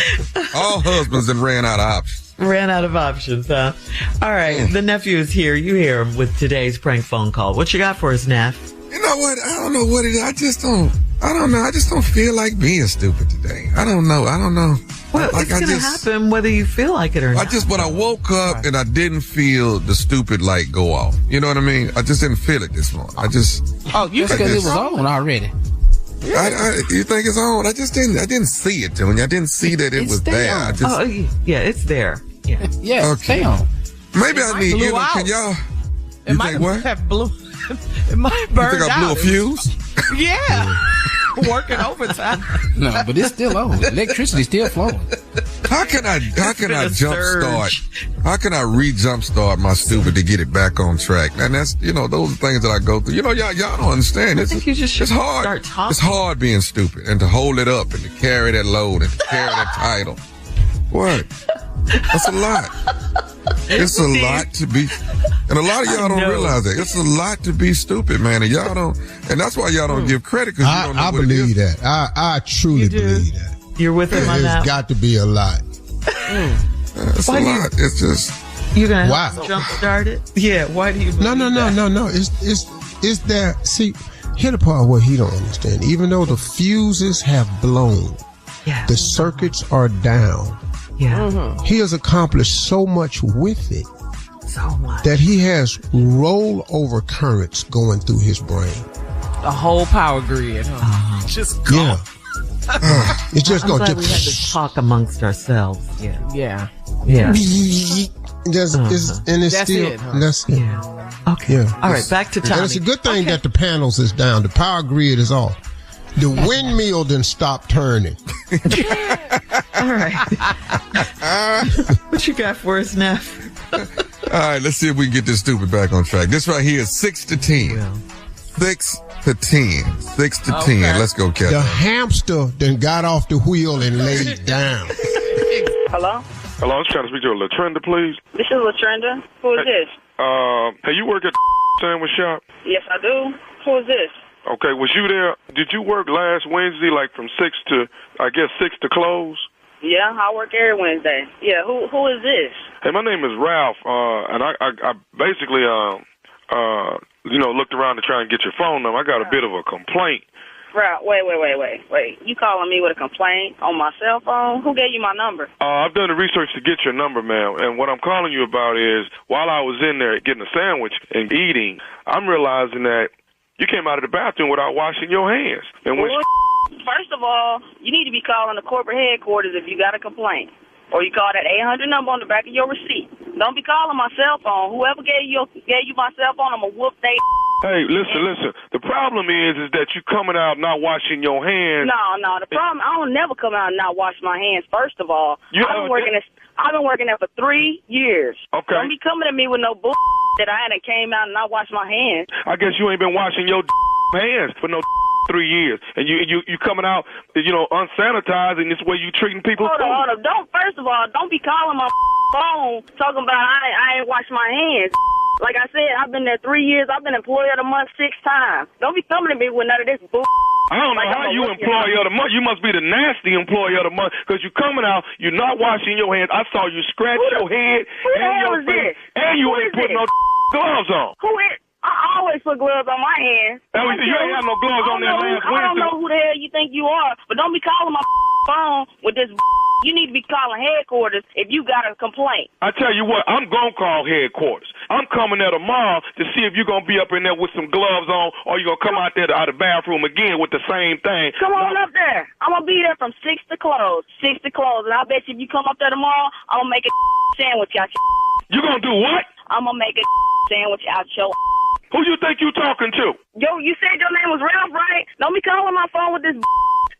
All husbands that ran out of options. Ran out of options, huh? All right, the nephew is here. You hear him with today's prank phone call. What you got for us, Neff? You know what? I don't know what it is. I don't know. I just don't feel like being stupid today. I don't know. Well, it's going to happen whether you feel like it or not. When I woke up and I didn't feel the stupid light go off. You know what I mean? I just didn't feel it this morning. Because it was on already. You think it's on? I didn't see it, Tony. I didn't see that it was there. It's there. Yeah. Yeah, okay. stay on. Maybe I need, can y'all, you think what? It might burn out. You think I blew a fuse? Yeah. Working overtime. No, but it's still on. Electricity's still flowing. How can I jumpstart? How can I re-jumpstart my stupid to get it back on track? And that's, those are things that I go through. Y'all don't understand. I think you just should hard. Start talking. It's hard being stupid and to hold it up and to carry that load and to carry that title. What? That's a lot. It's a lot to be, and a lot of y'all don't realize that. It's a lot to be stupid, man, and y'all don't, and that's why y'all don't give credit, because you don't know I what believe it is. that. I truly believe that. You're with him on that? It's got to be a lot. It's a lot. It's just. You're going to jump start it? Yeah, why do you believe No. It's there. See, here the part where he don't understand. Even though the fuses have blown, the circuits are down. Yeah. He has accomplished so much with it. So much. That he has rollover currents going through his brain. The whole power grid. Just gone. It's just going to. We had to talk amongst ourselves. Yeah. And it's still. It, huh? That's it. Yeah. Okay. Yeah. All right. Back to Tommy. And it's a good thing that the panels is down. The power grid is off. The windmill didn't stop turning. All right. What you got for us, Neff? All right, let's see if we can get this stupid back on track. This right here is 6 to 10. 6 to 10. 6 to 10. Let's go, Captain. The hamster then got off the wheel and laid down. Hello, I was trying to speak to LaTrenda, please. This is LaTrenda. Who is this? Hey, you work at the sandwich shop? Yes, I do. Who is this? Okay, was you there? Did you work last Wednesday, like from 6 to close? Yeah, I work every Wednesday. Yeah, who is this? Hey, my name is Ralph, and I basically, looked around to try and get your phone number. I got a bit of a complaint. Ralph, wait. You calling me with a complaint on my cell phone? Who gave you my number? I've done the research to get your number, ma'am, and what I'm calling you about is, while I was in there getting a sandwich and eating, I'm realizing that you came out of the bathroom without washing your hands. And First of all, you need to be calling the corporate headquarters if you got a complaint. Or you call that 800 number on the back of your receipt. Don't be calling my cell phone. Whoever gave you my cell phone, I'm going to whoop they. Hey, listen. The problem is that you coming out not washing your hands. No. The problem, I don't never come out and not wash my hands, first of all. I've been working there for 3 years. Okay. Don't be coming at me with no bull that I hadn't came out and not washed my hands. I guess you ain't been washing your hands for no 3 years. And you coming out, unsanitized, and this way you treating people. Hold on. First of all, don't be calling my phone talking about I ain't washed my hands. Like I said, I've been there 3 years. I've been employee of the month 6 times. Don't be coming at me with none of this bull. I don't know how you employee of the month. You must be the nasty employee of the month because you coming out, you're not washing your hands. I saw you scratch your head and your face, and you ain't putting no gloves on. Who is? I always put gloves on my hands. You ain't have no gloves on there last Wednesday. I don't know who the hell you think you are, but don't be calling my phone with this. You need to be calling headquarters if you got a complaint. I tell you what, I'm going to call headquarters. I'm coming there tomorrow to see if you're going to be up in there with some gloves on or you're going to come out there out of the bathroom again with the same thing. Come on up there. I'm going to be there from 6 to close. 6 to close. And I bet you if you come up there tomorrow, I'm going to make a sandwich out your. You going to do what? I'm going to make a sandwich out your. Who you think you talking to? Yo, you said your name was Ralph, right? Don't be calling my phone with this.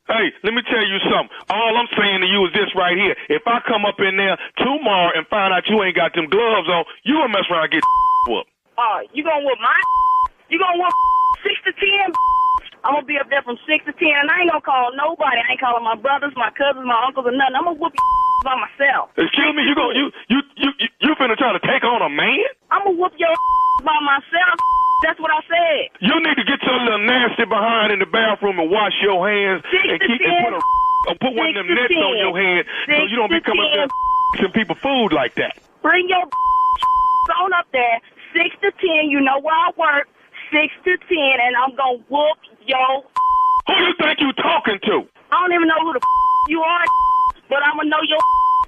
Hey, let me tell you something. All I'm saying to you is this right here. If I come up in there tomorrow and find out you ain't got them gloves on, you gonna mess around and get whooped. You gonna whoop my? You gonna whoop 6 to 10? I'm gonna be up there from 6 to 10, and I ain't gonna call nobody. I ain't calling my brothers, my cousins, my uncles, or nothing. I'm gonna whoop by myself. Excuse me, you finna try to take on a man? I'm gonna whoop your by myself. That's what I said. You need to get your little nasty behind in the bathroom and wash your hands and put one of them nets on your hand so you don't be coming up there some people food like that. Bring your on up there, 6 to 10. You know where I work. 6 to 10, and I'm gonna whoop your. Who you think you talking to? I don't even know who the you are, but I'm gonna know your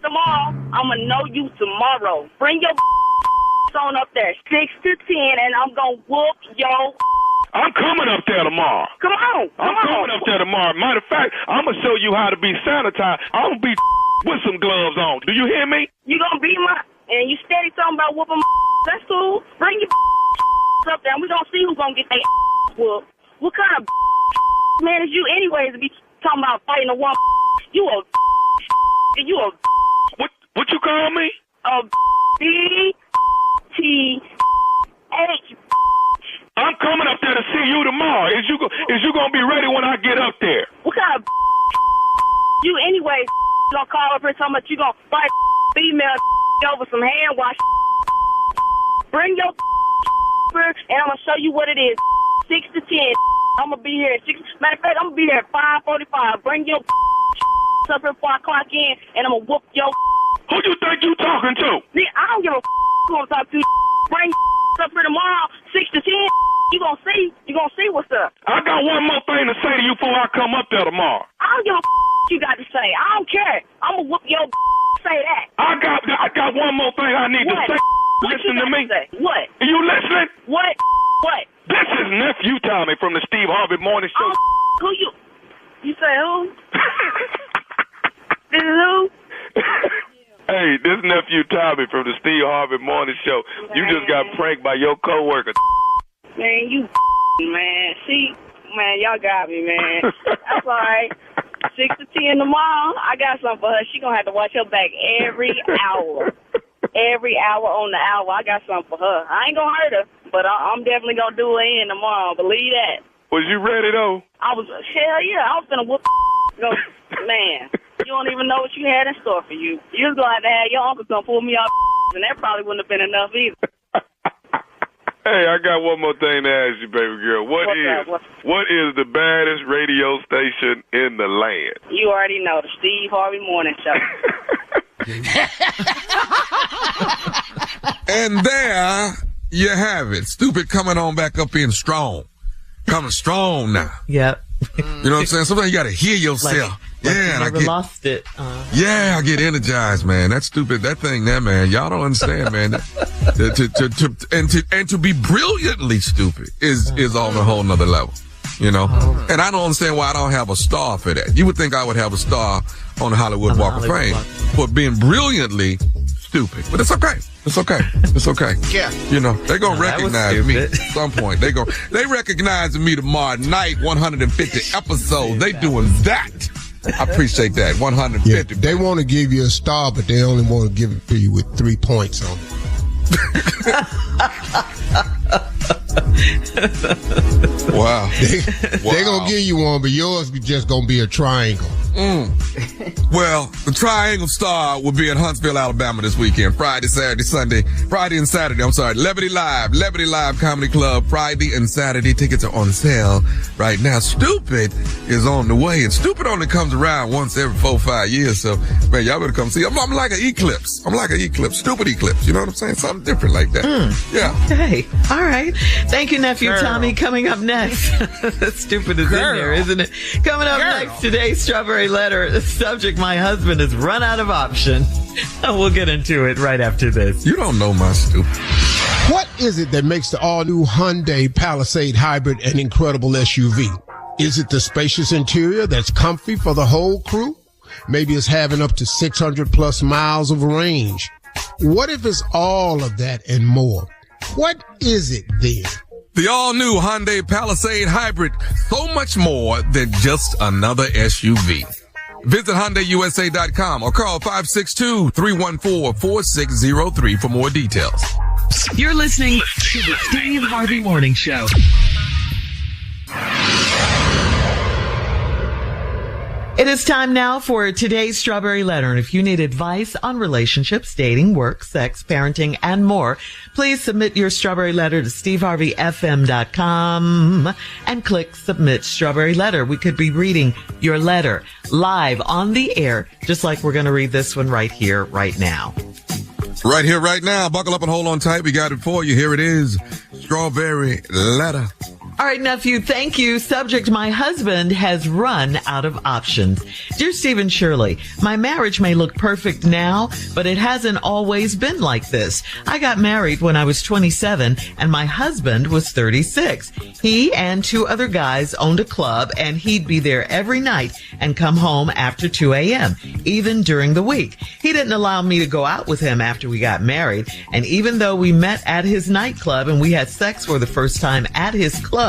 tomorrow. I'm gonna know you tomorrow. Bring your on up there, 6 to 10, and I'm gonna whoop your. I'm coming up there tomorrow. Come on. I'm coming up there tomorrow. Matter of fact, I'm gonna show you how to be sanitized. I'm gonna be with some gloves on. Do you hear me? You gonna be my, and you steady talking about whooping. That's cool. Bring your up there, and we gonna see who's gonna get their whooped. What kind of man is you, anyways, to be talking about fighting a woman? You a what you call me? A BTH. I'm coming up there to see you tomorrow. Is you gonna be ready when I get up there? What kind of you, anyways, gonna call up here talking about you gonna fight female over some hand wash? Bring your and I'm gonna show you what it is. 6 to 10. I'm gonna be here at 6. Matter of fact, I'm gonna be there at 5:45. Bring your up here before I clock in, and I'm gonna whoop your. Who you think you talking to? I don't give a who I'm talking to. Bring up here tomorrow, 6 to 10. You gonna see. You gonna see what's up. I got one more thing to say to you before I come up there tomorrow. I don't give a you got to say. I don't care. I'm gonna whoop your. Say that. I got one more thing I need to say. Listen to me. What? Are you listening? What? This is Nephew Tommy from the Steve Harvey Morning Show. Who you? You say who? This is who? Hey, this Nephew Tommy from the Steve Harvey Morning Show. Man. You just got pranked by your coworker. Man, you man. See, man, y'all got me, man. That's all right. 6 to 10 tomorrow. I got something for her. She gonna have to watch her back every hour. Every hour on the hour. I got something for her. I ain't gonna hurt her, but I'm definitely gonna do her in tomorrow. Believe that. Was you ready though? I was. Hell yeah. I was gonna whoop. Man, you don't even know what you had in store for you. You was gonna have to have your uncle come pull me off, and that probably wouldn't have been enough either. Hey, I got one more thing to ask you, baby girl. What is the baddest radio station in the land? You already know, the Steve Harvey Morning Show. And there you have it. Stupid coming on back up in strong. Coming strong now. Yep. You know what I'm saying? Sometimes you got to hear yourself. Like you never lost it. Yeah, I get energized, man. That's stupid. That thing there, man. Y'all don't understand, man. To be brilliantly stupid is on a whole nother level. You know? And I don't understand why I don't have a star for that. You would think I would have a star on the Hollywood Walk of Fame for being brilliantly stupid. But it's okay. It's okay. It's okay. Yeah. You know, they're going to recognize me at some point. They recognize me tomorrow night, 150 episodes. They doing that. I appreciate that. 150. Yeah, they want to give you a star, but they only want to give it to you with 3 points on it. Wow. They're going to give you one, but yours is just going to be a triangle. Well, the Triangle Star will be in Huntsville, Alabama this weekend. Friday and Saturday. Levity Live Comedy Club. Friday and Saturday. Tickets are on sale right now. Stupid is on the way. And Stupid only comes around once every 4 or 5 years. So, man, y'all better come see. I'm like an eclipse. Stupid eclipse. You know what I'm saying? Something different like that. Yeah. Okay. All right. Thank you, Nephew Tommy. Coming up next. Stupid is in there, isn't it? Coming up next, today's Strawberry Letter. The subject, my husband has run out of option. We'll get into it right after this. You don't know my stupid. What is it that makes the all-new Hyundai Palisade Hybrid an incredible SUV? Is it the spacious interior that's comfy for the whole crew? Maybe it's having up to 600 plus miles of range. What if it's all of that and more? What is it then? The all-new Hyundai Palisade Hybrid, so much more than just another SUV. Visit HyundaiUSA.com or call 562-314-4603 for more details. You're listening to the Steve Harvey Morning Show. It is time now for today's Strawberry Letter. And if you need advice on relationships, dating, work, sex, parenting, and more, please submit your Strawberry Letter to steveharveyfm.com and click Submit Strawberry Letter. We could be reading your letter live on the air, just like we're going to read this one right here, right now. Right here, right now. Buckle up and hold on tight. We got it for you. Here it is. Strawberry Letter. All right, nephew, thank you. Subject, my husband has run out of options. Dear Stephen Shirley, my marriage may look perfect now, but it hasn't always been like this. I got married when I was 27 and my husband was 36. He and 2 other guys owned a club and he'd be there every night and come home after 2 a.m., even during the week. He didn't allow me to go out with him after we got married. And even though we met at his nightclub and we had sex for the first time at his club,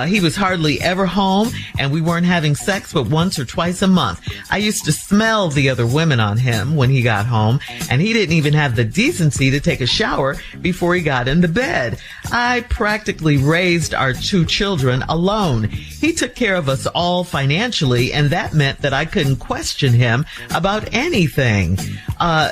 he was hardly ever home and we weren't having sex but once or twice a month. I used to smell the other women on him when he got home and he didn't even have the decency to take a shower before he got into bed. I practically raised our 2 children alone. He took care of us all financially and that meant that I couldn't question him about anything.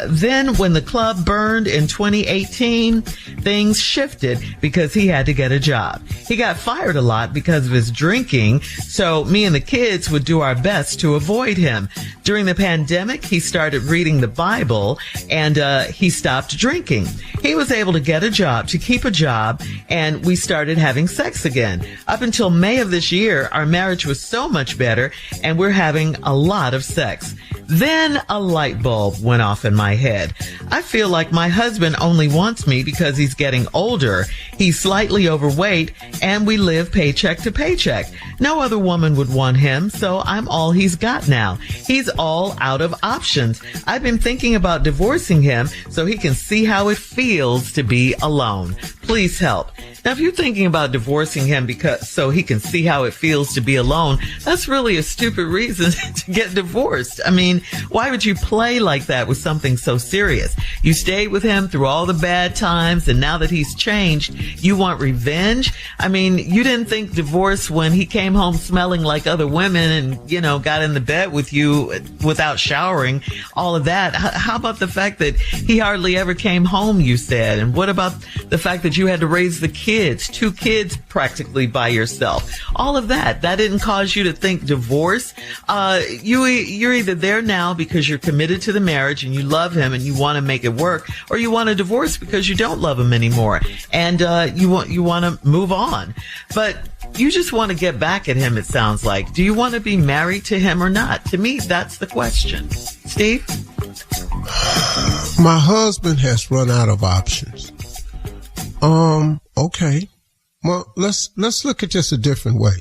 Then when the club burned in 2018, things shifted because he had to get a job. He got fired a lot because of his drinking, so me and the kids would do our best to avoid him. During the pandemic, he started reading the Bible and he stopped drinking. He was able to get a job, to keep a job, and we started having sex again. Up until May of this year, our marriage was so much better and we're having a lot of sex. Then a light bulb went off in my head. I feel like my husband only wants me because he's getting older. He's slightly overweight and we live paycheck to paycheck. No other woman would want him, so I'm all he's got now. He's all out of options. I've been thinking about divorcing him so he can see how it feels to be alone. Please help. Now, if you're thinking about divorcing him so he can see how it feels to be alone, that's really a stupid reason to get divorced. I mean, why would you play like that with something so serious? You stayed with him through all the bad times, and now that he's changed, you want revenge? I mean, you didn't think divorce when he came home smelling like other women and, got in the bed with you without showering, all of that. How about the fact that he hardly ever came home, you said? And what about the fact that you had to raise the kids, 2 kids practically by yourself? All of that didn't cause you to think divorce. You're either there now because you're committed to the marriage and you love him and you want to make it work, or you want a divorce because you don't love him anymore and you want to move on. But you just want to get back at him, it sounds like. Do you want to be married to him or not? To me, that's the question. Steve? My husband has run out of options. Okay. Well, let's look at this a different way.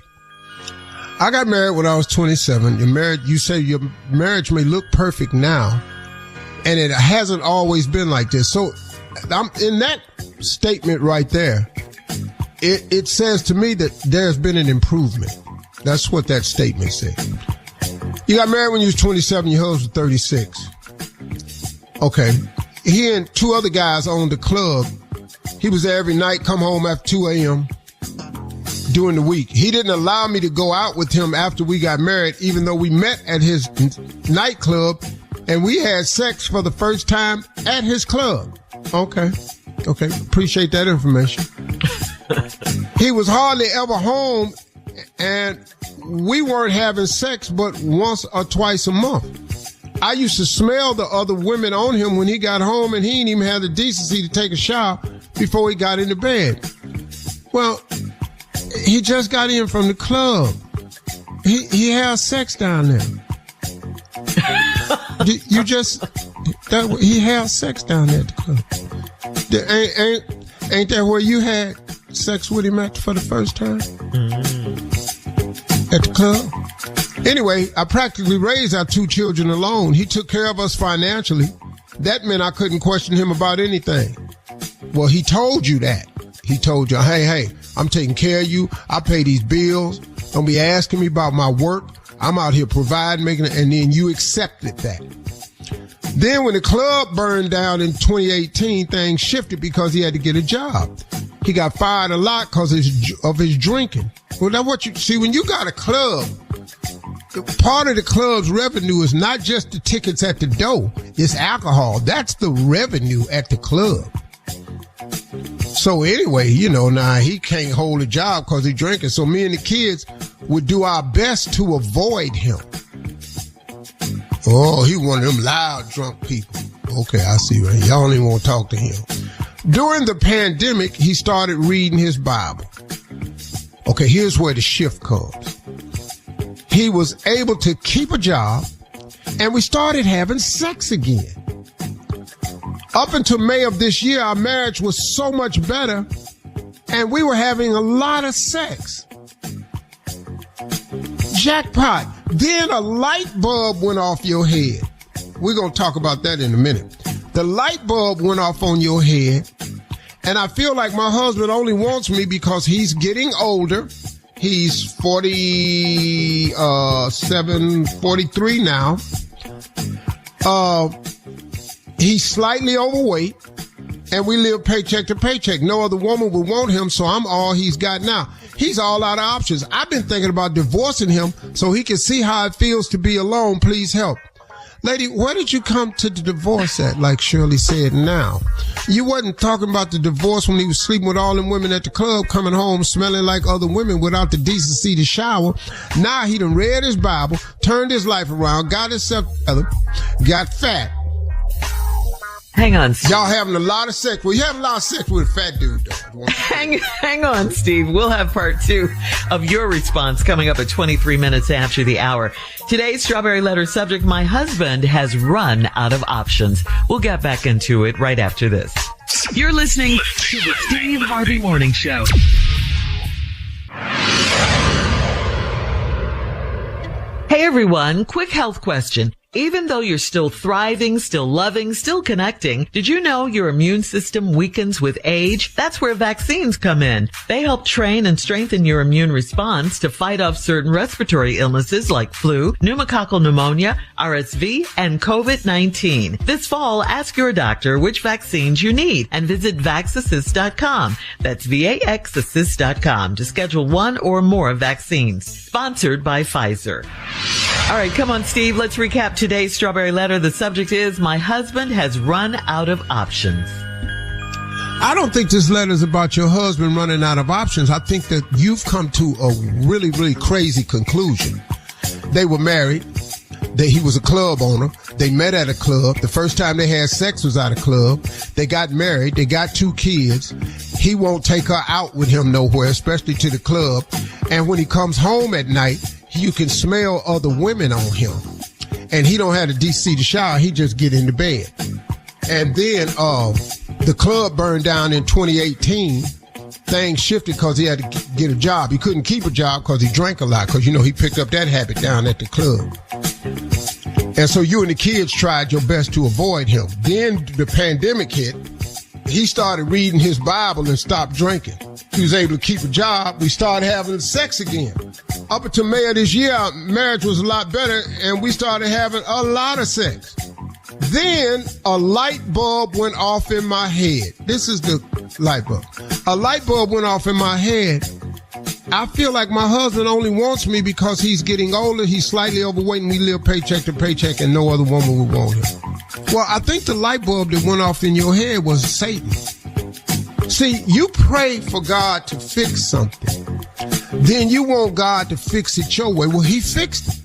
I got married when I was 27. You say your marriage may look perfect now, and it hasn't always been like this. So in that statement right there, it says to me that there's been an improvement. That's what that statement said. You got married when you was 27, your husband was 36. Okay. He and 2 other guys owned the club. He was there every night, come home after 2 a.m. during the week. He didn't allow me to go out with him after we got married, even though we met at his nightclub and we had sex for the first time at his club. Okay. Appreciate that information. He was hardly ever home and we weren't having sex but once or twice a month. I used to smell the other women on him when he got home and he didn't even have the decency to take a shower before he got into bed. Well, he just got in from the club. He has sex down there. He has sex down there at the club. Ain't that where you had sex with him for the first time? At the club? Anyway, I practically raised our 2 children alone. He took care of us financially. That meant I couldn't question him about anything. Well, he told you that. He told you, hey, I'm taking care of you. I pay these bills. Don't be asking me about my work. I'm out here providing, and then you accepted that. Then when the club burned down in 2018, things shifted because he had to get a job. He got fired a lot because of his drinking. Well, that's what you see when you got a club. Part of the club's revenue is not just the tickets at the door. It's alcohol. That's the revenue at the club. So anyway, now he can't hold a job because he's drinking. So me and the kids would do our best to avoid him. Oh, he one of them loud drunk people. Okay, I see. Right? Y'all don't even want to talk to him. During the pandemic, he started reading his Bible. Okay, here's where the shift comes. He was able to keep a job, and we started having sex again. Up until May of this year, our marriage was so much better, and we were having a lot of sex. Jackpot. Then a light bulb went off your head. We're going to talk about that in a minute. The light bulb went off on your head, and I feel like my husband only wants me because he's getting older. He's 43 now. He's slightly overweight, and we live paycheck to paycheck. No other woman would want him, so I'm all he's got now. He's all out of options. I've been thinking about divorcing him so he can see how it feels to be alone. Please help. Lady, where did you come to the divorce at, like Shirley said now? You wasn't talking about the divorce when he was sleeping with all them women at the club, coming home smelling like other women without the decency to shower. Now he done read his Bible, turned his life around, got himself together, got fat. Hang on, Steve. Y'all having a lot of sex. Well, you have a lot of sex with a fat dude, though. Hang on, Steve. We'll have part 2 of your response coming up at 23 minutes after the hour. Today's Strawberry Letter subject, my husband has run out of options. We'll get back into it right after this. You're listening to the Steve Harvey Morning Show. Hey, everyone. Quick health question. Even though you're still thriving, still loving, still connecting, did you know your immune system weakens with age? That's where vaccines come in. They help train and strengthen your immune response to fight off certain respiratory illnesses like flu, pneumococcal pneumonia, RSV, and COVID-19. This fall, ask your doctor which vaccines you need and visit vaxassist.com. That's VAXassist.com to schedule one or more vaccines. Sponsored by Pfizer. All right, come on, Steve. Let's recap today's Strawberry Letter. The subject is, my husband has run out of options. I don't think this letter is about your husband running out of options. I think that you've come to a really, really crazy conclusion. They were married. He was a club owner. They met at a club. The first time they had sex was at a club. They got married. They got 2 kids. He won't take her out with him nowhere, especially to the club. And when he comes home at night, you can smell other women on him. And he don't have the DC to shower. He just get into bed. And then the club burned down in 2018. Things shifted because he had to get a job. He couldn't keep a job because he drank a lot because, he picked up that habit down at the club. And so you and the kids tried your best to avoid him. Then the pandemic hit. He started reading his Bible and stopped drinking. He was able to keep a job. We started having sex again. Up until May of this year, our marriage was a lot better, and we started having a lot of sex. Then a light bulb went off in my head. This is the light bulb. A light bulb went off in my head. I feel like my husband only wants me because he's getting older, he's slightly overweight, and we live paycheck to paycheck, and no other woman would want him. Well, I think the light bulb that went off in your head was Satan. See, you pray for God to fix something. Then you want God to fix it your way. Well, he fixed it.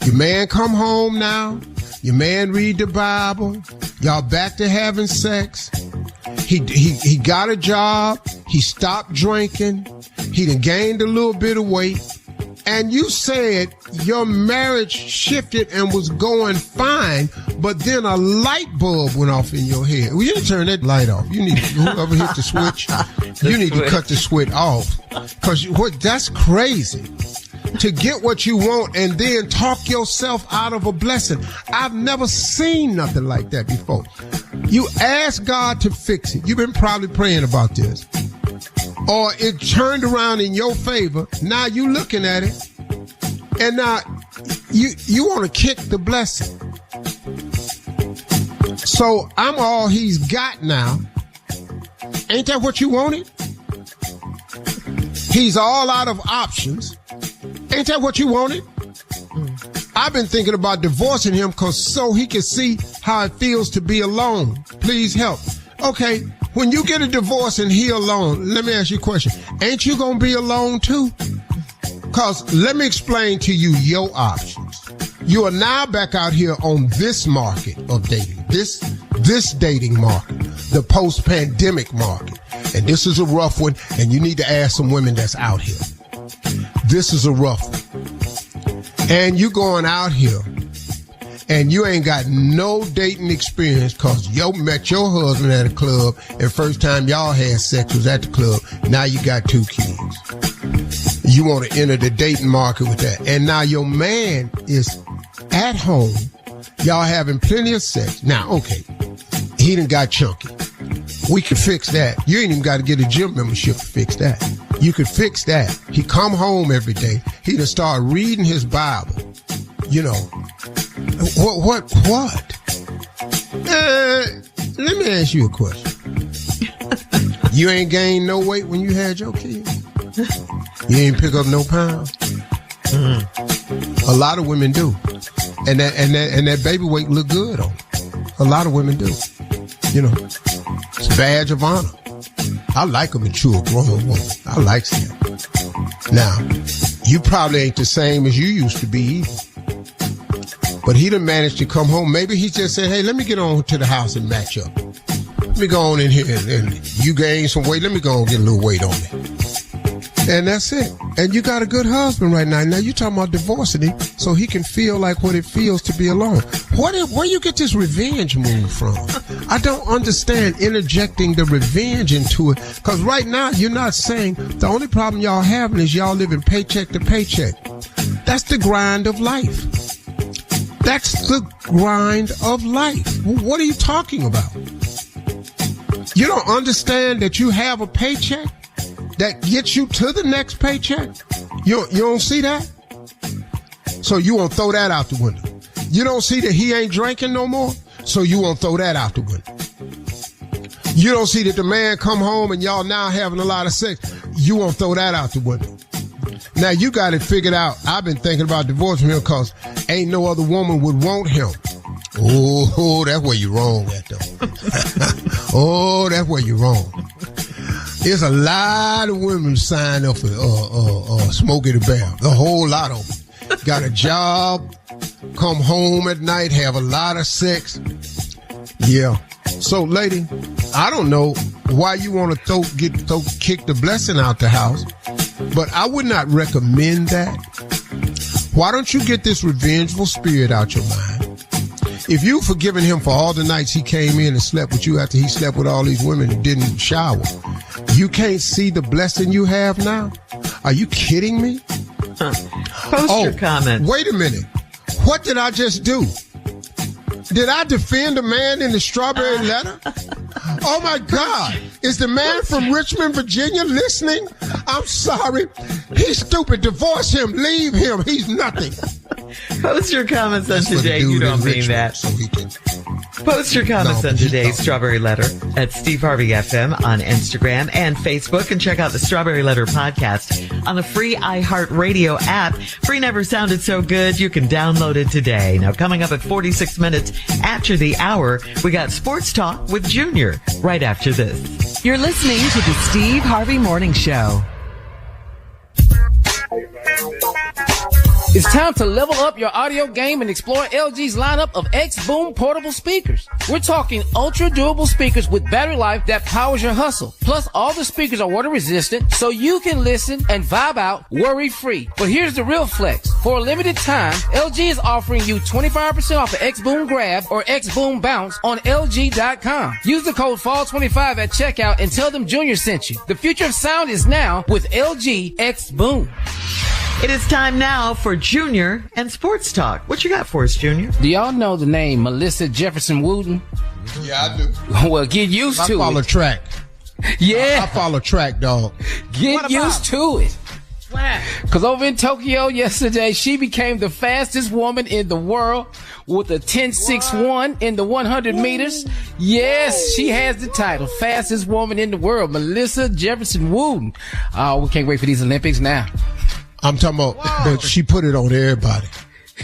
Your man come home now. Your man read the Bible. Y'all back to having sex. He got a job. He stopped drinking. He done gained a little bit of weight. And you said your marriage shifted and was going fine, but then a light bulb went off in your head. Well, you need to turn that light off. You need, whoever hit the switch, you need to cut the switch off. Because that's crazy. To get what you want and then talk yourself out of a blessing. I've never seen nothing like that before. You ask God to fix it. You've been probably praying about this. Or it turned around in your favor. Now you looking at it. And now you want to kick the blessing. So I'm all he's got now. Ain't that what you wanted? He's all out of options. Ain't that what you wanted? I've been thinking about divorcing him so he can see how it feels to be alone. Please help. Okay, when you get a divorce and he alone, let me ask you a question. Ain't you gonna be alone too? Because let me explain to you your options. You are now back out here on this market of dating, this dating market, the post-pandemic market. And this is a rough one, and you need to ask some women that's out here. This is a rough one. And you going out here, and you ain't got no dating experience because you met your husband at a club, and first time y'all had sex was at the club. Now you got 2 kids. You want to enter the dating market with that. And now your man is at home. Y'all having plenty of sex. Now, okay, he done got chunky. We can fix that. You ain't even got to get a gym membership to fix that. You could fix that. He come home every day. He done start reading his Bible. You know, what? Let me ask you a question. You ain't gained no weight when you had your kids? You ain't pick up no pounds? A lot of women do. And that baby weight look good on them. A lot of women do. You know, it's a badge of honor. I like a mature grown woman. I like that. Now, you probably ain't the same as you used to be either. But he done managed to come home. Maybe he just said, hey, let me get on to the house and match up. Let me go on in here and you gain some weight. Let me go and get a little weight on me. And that's it. And you got a good husband right now. Now you talking about divorcing him so he can feel like what it feels to be alone. Where you get this revenge move from? I don't understand interjecting the revenge into it. Because right now you're not saying the only problem y'all having is y'all living paycheck to paycheck. That's the grind of life. That's the grind of life. What are you talking about? You don't understand that you have a paycheck that gets you to the next paycheck? You don't see that? So you won't throw that out the window. You don't see that he ain't drinking no more? So you won't throw that out the window. You don't see that the man come home and y'all now having a lot of sex? You won't throw that out the window. Now you got it figured out. I've been thinking about divorcing him because ain't no other woman would want him. Oh, that's where you're wrong at though. Oh, that's where you're wrong. There's a lot of women signed up for Smokey the Bear. A whole lot of them. Got a job, come home at night, have a lot of sex. Yeah. So, lady, I don't know why you want to kick the blessing out the house, but I would not recommend that. Why don't you get this revengeful spirit out your mind? If you've forgiven him for all the nights he came in and slept with you after he slept with all these women and didn't shower, you can't see the blessing you have now? Are you kidding me? Post your comments. Wait a minute. What did I just do? Did I defend a man in the strawberry letter? Oh my God. Is the man from Richmond, Virginia listening? I'm sorry. He's stupid. Divorce him. Leave him. He's nothing. Post your comments on today. You don't mean that. So post your comments on today's Strawberry Letter at Steve Harvey FM on Instagram and Facebook, and check out the Strawberry Letter podcast on the free iHeartRadio app. Free never sounded so good. You can download it today. Now, coming up at 46 minutes after the hour, we got Sports Talk with Junior right after this. You're listening to the Steve Harvey Morning Show. It's time to level up your audio game and explore LG's lineup of X-Boom portable speakers. We're talking ultra durable speakers with battery life that powers your hustle. Plus, all the speakers are water resistant, so you can listen and vibe out worry-free. But here's the real flex. For a limited time, LG is offering you 25% off the X-Boom Grab or X-Boom Bounce on LG.com. Use the code FALL25 at checkout and tell them Junior sent you. The future of sound is now with LG X-Boom. It is time now for Junior and Sports Talk. What you got for us, Junior? Do y'all know the name Melissa Jefferson Wooten? Yeah, I do. Well, get used to it. I follow track. Yeah. I follow track, dog. Get used to it. Because over in Tokyo yesterday, she became the fastest woman in the world with a 10.61 in the 100 meters. Yes, she has the title, fastest woman in the world, Melissa Jefferson Wooten. Oh, we can't wait for these Olympics now. I'm talking about, but she put it on everybody.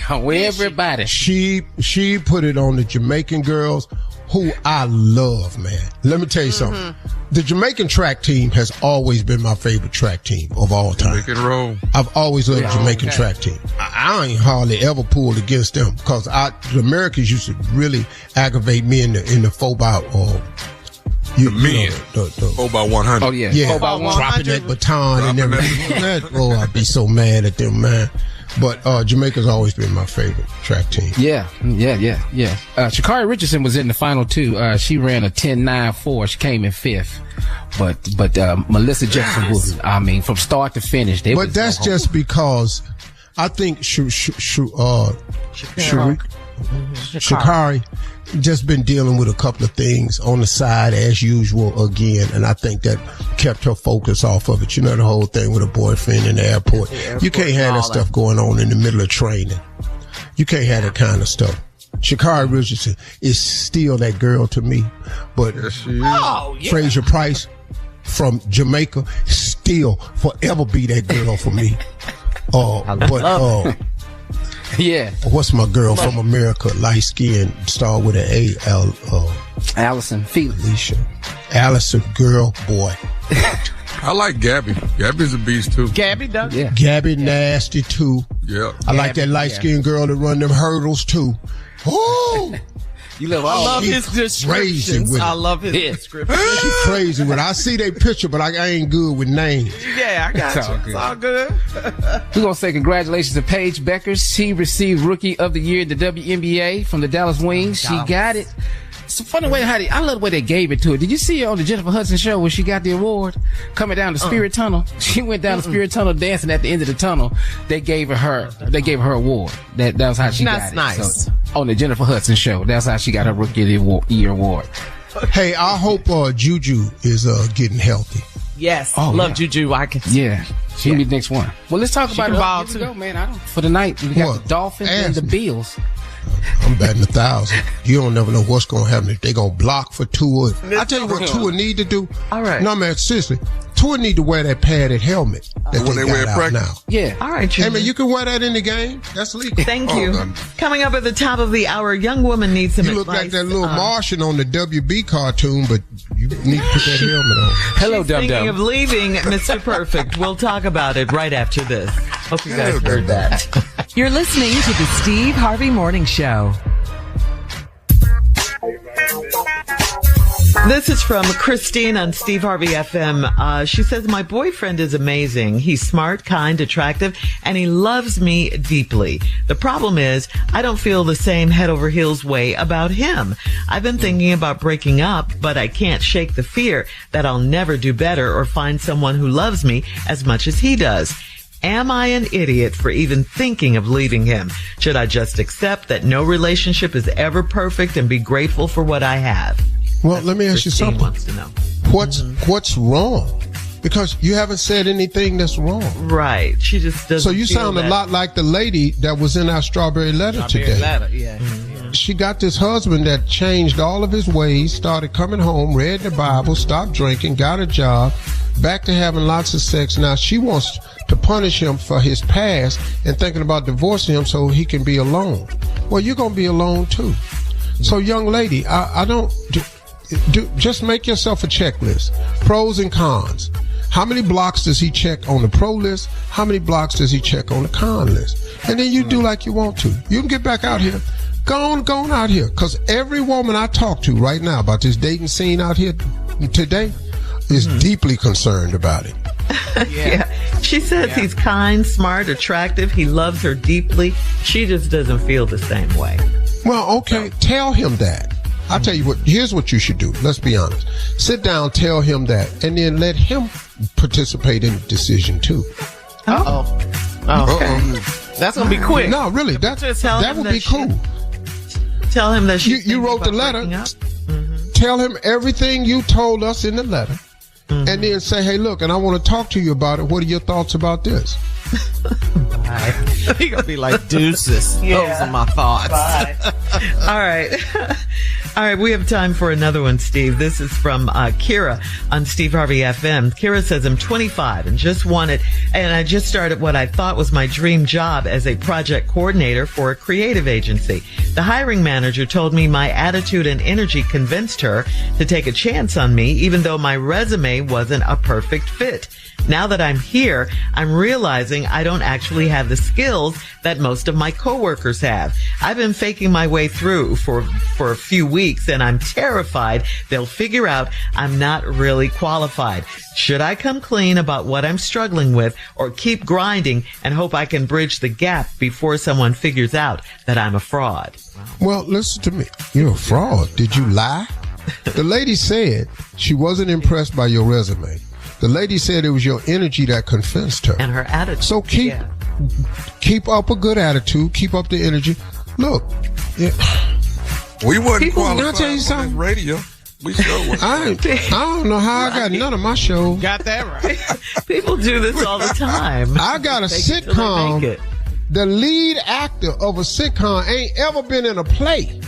On everybody. She put it on the Jamaican girls, who I love, man. Let me tell you something. The Jamaican track team has always been my favorite track team of all time. Jamaican roll. I've always loved the Jamaican track team. I ain't hardly ever pulled against them because the Americans used to really aggravate me in the 4x or the 4x100. Oh yeah, yeah, 4x100. dropping that baton and everything. Oh, I'd be so mad at them, man. But Jamaica's always been my favorite track team. Yeah. Sha'Carri Richardson was in the final two. She ran a 10.94. She came in fifth. But Melissa Jefferson Wooten, I mean, from start to finish. But that's just because I think Sha'Carri just been dealing with a couple of things on the side as usual again, and I think that kept her focus off of it. You know, the whole thing with a boyfriend in the airport. You can't have that stuff going on in the middle of training. You can't have that kind of stuff. Sha'Carri Richardson is still that girl to me, but Fraser Price from Jamaica still forever be that girl for me. Yeah. What's my girl from America? Light skin, star with an A. Allison Felix. Allison, girl, boy. I like Gabby. Gabby's a beast too. Gabby does. Yeah. Gabby nasty too. Yeah. I like that light skinned girl that run them hurdles too. Oh. I love his descriptions. I love his descriptions. She's crazy with it. I see their picture, but I ain't good with names. Yeah, I got you. It's all good. We're going to say congratulations to Paige Becker. She received Rookie of the Year in the WNBA from the Dallas Wings. She got it. It's a funny way I love the way they gave it to her. Did you see her on the Jennifer Hudson show where she got the award coming down the Spirit Tunnel? She went down the Spirit Tunnel dancing at the end of the tunnel. They gave her award. That was how she got it. That's nice. So, on the Jennifer Hudson show, that's how she got her Rookie of the Year award. Hey, I hope Juju is getting healthy. Yes, love Juju. I can. Yeah, she'll be the next one. Well, let's talk about ball too. Go, man. For the night, we got the Dolphins and the Bills. I'm batting 1,000. You don't never know what's going to happen. If they're going to block for Tua. I tell you what Tua need to do. All right. No, man, seriously. Tua need to wear that padded helmet that when they wear practice now. Yeah. All right, Hey, man, you can wear that in the game. That's legal. Thank you. Coming up at the top of the hour, a young woman needs some advice. You look like that little Martian on the WB cartoon, but you need to put that helmet on. Hello, Dum Dum. Thinking of leaving Mr. Perfect. We'll talk about it right after this. Hope you guys heard that. You're listening to the Steve Harvey Morning Show. This is from Christine on Steve Harvey FM. She says, my boyfriend is amazing. He's smart, kind, attractive, and he loves me deeply. The problem is I don't feel the same head over heels way about him. I've been thinking about breaking up, but I can't shake the fear that I'll never do better or find someone who loves me as much as he does. Am I an idiot for even thinking of leaving him? Should I just accept that no relationship is ever perfect and be grateful for what I have? Well, let me ask you something. Wants to know. What's wrong? Because you haven't said anything that's wrong. Right. She just doesn't. So you sound a lot like the lady that was in our strawberry letter today. Yeah. She got this husband that changed all of his ways, started coming home, read the Bible, stopped drinking, got a job, back to having lots of sex. Now she wants to punish him for his past and thinking about divorcing him so he can be alone. Well, you're going to be alone too. So young lady, I don't just make yourself a checklist. Pros and cons. How many blocks does he check on the pro list? How many blocks does he check on the con list? And then you do like you want to. You can get back out here. Go on out here. Because every woman I talk to right now about this dating scene out here today is deeply concerned about it. Yeah. She says he's kind, smart, attractive. He loves her deeply. She just doesn't feel the same way. Well, okay. Tell him that. I'll tell you what, here's what you should do. Let's be honest. Sit down, tell him that, and then let him participate in the decision too. Okay. That's going to be quick. No, really. That would be cool. Tell him that you wrote the letter. Tell him everything you told us in the letter. And then say, hey, look, and I want to talk to you about it. What are your thoughts about this? He gonna be like, deuces. Yeah. Those are my thoughts. Bye. All right. All right, we have time for another one, Steve. This is from Kira on Steve Harvey FM. Kira says, I'm 25 and I just started what I thought was my dream job as a project coordinator for a creative agency. The hiring manager told me my attitude and energy convinced her to take a chance on me, even though my resume wasn't a perfect fit. Now that I'm here, I'm realizing I don't actually have the skills that most of my coworkers have. I've been faking my way through for a few weeks, and I'm terrified they'll figure out I'm not really qualified. Should I come clean about what I'm struggling with, or keep grinding and hope I can bridge the gap before someone figures out that I'm a fraud? Well, listen to me. You're a fraud. Did you lie? The lady said she wasn't impressed by your resume. The lady said it was your energy that convinced her. And her attitude. So keep up a good attitude. Keep up the energy. Look. Yeah. We wasn't qualified can I tell you something? on this radio. We sure was. I don't know how I got none of my shows. Got that right. People do this all the time. I got a sitcom. The lead actor of a sitcom ain't ever been in a play.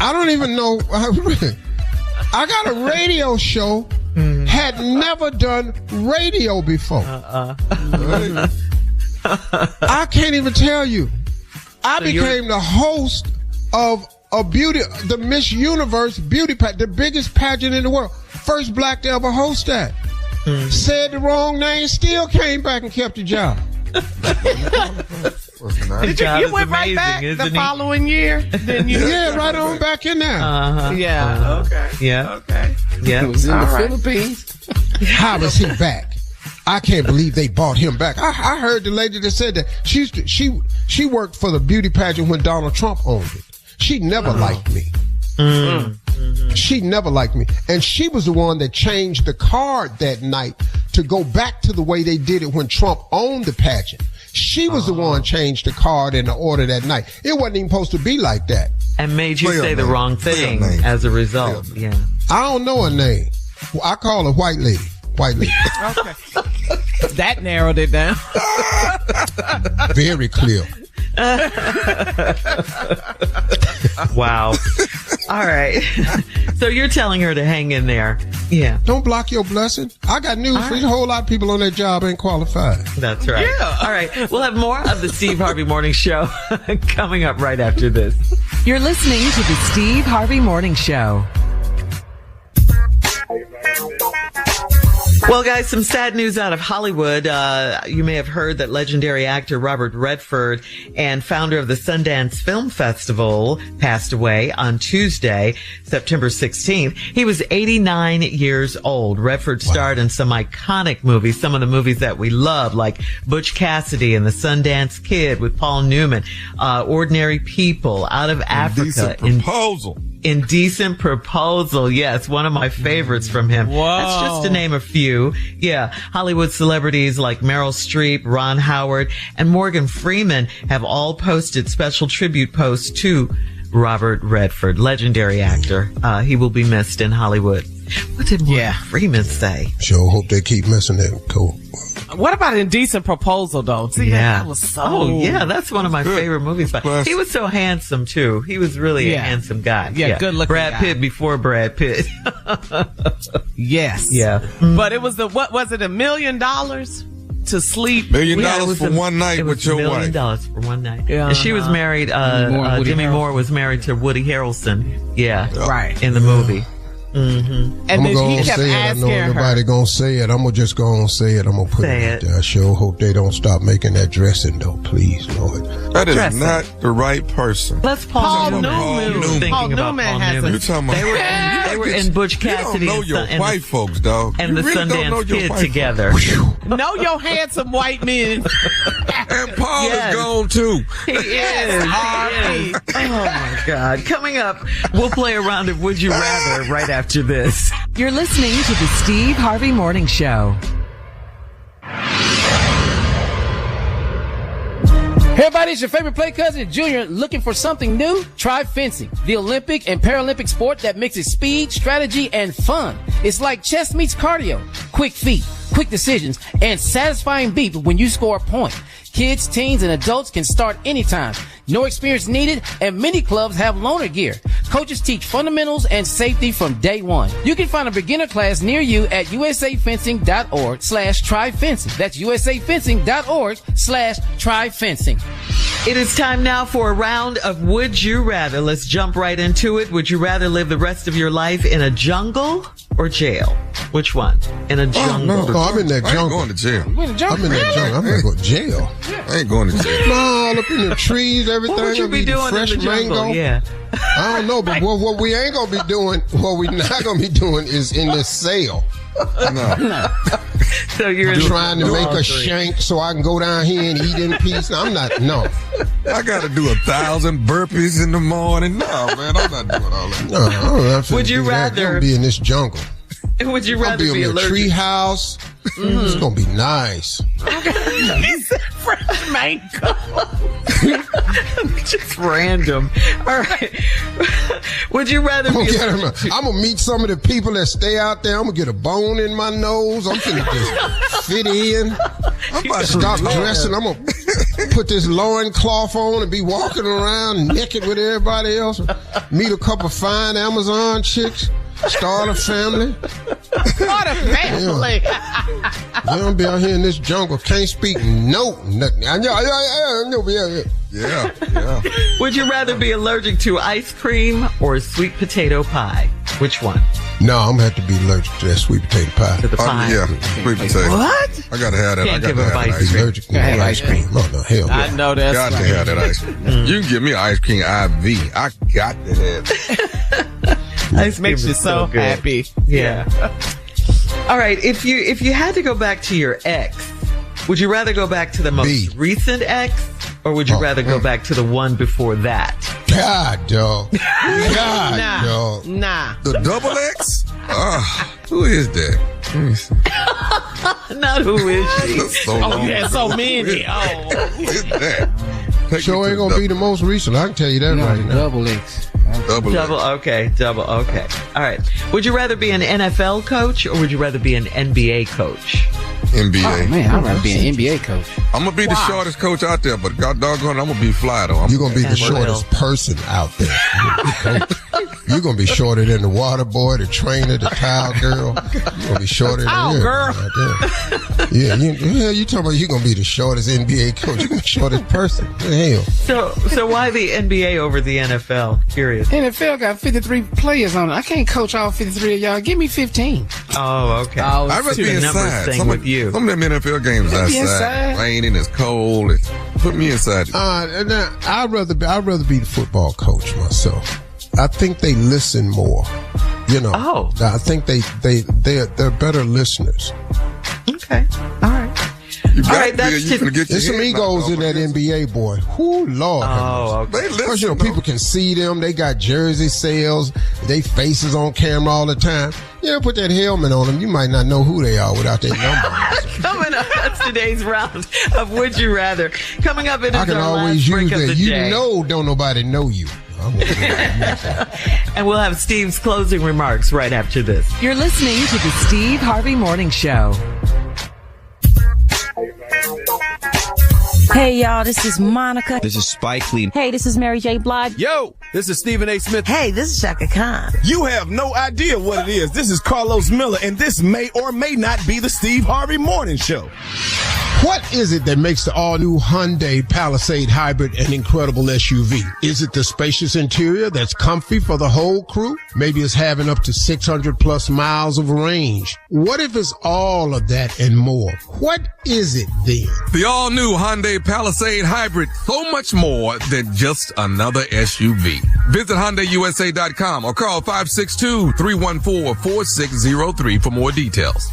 I don't even know. I got a radio show, had never done radio before. I can't even tell you. I became the host of the Miss Universe beauty pageant, the biggest pageant in the world. First black to ever host that. Said the wrong name, still came back and kept the job. You went right back the following year? Then you right on back in there. Okay. Yeah. Okay. Yeah. It was in the Philippines. How is he back? I can't believe they bought him back. I heard the lady that said that she worked for the beauty pageant when Donald Trump owned it. She never liked me. She never liked me. And she was the one that changed the card that night to go back to the way they did it when Trump owned the pageant. She was the one changed the card and the order that night. It wasn't even supposed to be like that. And made you say the wrong thing as a result. Yeah. I don't know her name. I call her White Lady. White Lady. Okay. That narrowed it down. Very clear. Wow. All right. So you're telling her to hang in there. Yeah. Don't block your blessing. I got news for you. A whole lot of people on that job ain't qualified. That's right. Yeah. All right. We'll have more of the Steve Harvey Morning Show coming up right after this. You're listening to the Steve Harvey Morning Show. Well, guys, some sad news out of Hollywood. You may have heard that legendary actor Robert Redford and founder of the Sundance Film Festival passed away on Tuesday, September 16th. He was 89 years old. Redford starred in some iconic movies, some of the movies that we love, like Butch Cassidy and the Sundance Kid with Paul Newman, Ordinary People, Out of Africa. Indecent Proposal. Yes, one of my favorites from him. Whoa. That's just to name a few. Yeah. Hollywood celebrities like Meryl Streep, Ron Howard, and Morgan Freeman have all posted special tribute posts to Robert Redford, legendary actor. He will be missed in Hollywood. What did Morgan Freeman say? Sure hope they keep missing him. Cool. What about Indecent Proposal, though? See, that was so... Oh, yeah, that's one of my favorite movies. He was so handsome, too. He was really a handsome guy. Yeah, good-looking Brad Pitt before Brad Pitt. Yes. Yeah. But it was what was it, $1 million to sleep? $1 million for one night with your wife. $1 million for one night. Yeah, and she was married, Demi Moore was married to Woody Harrelson. Yeah. Right. In the movie. Mm-hmm. And then he kept asking her. I know nobody gonna say it. I'm gonna just go and say it. I'm gonna put it out there. I sure hope they don't stop making that dressing, though. Please, Lord. That is not the right person. Let's Paul Newman. Paul Newman has You're talking about they were in Butch Cassidy. You don't know your white folks, dog. And the Sundance Kid together. Know your handsome white men. And Paul is gone too. He is. Oh my God. Coming up, we'll play a round of Would You Rather right after this. You're listening to the Steve Harvey Morning Show. Hey everybody, it's your favorite play cousin Junior. Looking for something new? Try fencing, the Olympic and Paralympic sport that mixes speed, strategy, and fun. It's like chess meets cardio. Quick feet, quick decisions, and satisfying beep when you score a point. Kids, teens, and adults can start anytime. No experience needed, and many clubs have loaner gear. Coaches teach fundamentals and safety from day one. You can find a beginner class near you at usafencing.org/tryfencing. That's usafencing.org/tryfencing. It is time now for a round of Would You Rather. Let's jump right into it. Would you rather live the rest of your life in a jungle or jail? Which one? In a jungle? Oh, I'm in that jungle. I ain't going to jail. You in the jungle? I'm in that jungle. I'm going to go to jail. I ain't going to jail. No, all up in the trees, everything. What would you be doing fresh in the jungle? mango. Yeah. I don't know, but what we ain't going to be doing, what we not going to be doing is in this cell. No. So you're trying to make a shank so I can go down here and eat in peace. I'm not, no. I got to do 1,000 burpees in the morning. No, man, I'm not doing all that. No, I don't have to Would you rather be in this jungle? Would you rather be in a allergic? tree house? Mm-hmm. It's gonna be nice. He said fresh mango. Just random. All right. Would you rather I'm gonna meet some of the people that stay out there. I'm gonna get a bone in my nose. I'm gonna just fit in. I'm about to stop dressing. I'm gonna put this loincloth on and be walking around naked with everybody else. Meet a couple fine Amazon chicks. Start a family. Start a family. You don't be out here in this jungle. Can't speak nothing. Yeah. Would you rather be allergic to ice cream or sweet potato pie? Which one? No, I'm gonna have to be allergic to that sweet potato pie. To the pie? Yeah, sweet potato. What? I gotta have that. Can't I give gotta up have that ice cream. Allergic to ice cream. Oh, no, hell I no. know that's Got right. to have that ice cream. You can give me an ice cream IV. I got to have it. This makes you so good. happy. Yeah. All right. If you had to go back to your ex, would you rather go back to the most recent ex, or would you rather go back to the one before that? God, dog. God, dog. Nah. The double X? Who is that? Let me see. Not who is she? So long. You had so many. Who is that? Sure ain't gonna be the most recent. I can tell you that right now. Double X. Double. Okay. All right. Would you rather be an NFL coach or would you rather be an NBA coach? NBA. Oh, man, I'd rather be an NBA coach. I'm gonna be the shortest coach out there, but God doggone, I'm gonna be fly though. You're gonna be the shortest person out there. You're gonna be shorter than the water boy, the trainer, the towel girl. You're gonna be shorter than Towel girl. Yeah, you talking about you're gonna be the shortest NBA coach. You're gonna be the shortest person. Hell. So why the NBA over the NFL? Curious. NFL got 53 players on it. I can't coach all 53 of y'all. Give me 15. Oh, okay. I'd rather be inside. Some of them NFL games outside. Raining, it's cold. Put me inside. I'd rather be the football coach myself. I think they listen more. You know. Oh. I think they're better listeners. Okay. All right. All right, there's some egos in that NBA, boy. Whoo, Lord. Oh, okay. Because, people can see them. They got jersey sales. They faces on camera all the time. Put that helmet on them. You might not know who they are without their number. Coming up, that's today's round of Would You Rather. Coming up, it is I can our always last break use of that. the day. Don't nobody know you. And we'll have Steve's closing remarks right after this. You're listening to the Steve Harvey Morning Show. Hey y'all, this is Monica. This is Spike Lee. Hey, this is Mary J. Blige. Yo, this is Stephen A. Smith. Hey, this is Shaka Khan. You have no idea what it is. This is Carlos Miller, and this may or may not be the Steve Harvey Morning Show. What is it that makes the all-new Hyundai Palisade Hybrid an incredible SUV? Is it the spacious interior that's comfy for the whole crew? Maybe it's having up to 600 plus miles of range. What if it's all of that and more? What is it then? The all-new Hyundai Palisade Hybrid, so much more than just another SUV. Visit HyundaiUSA.com or call 562-314-4603 for more details.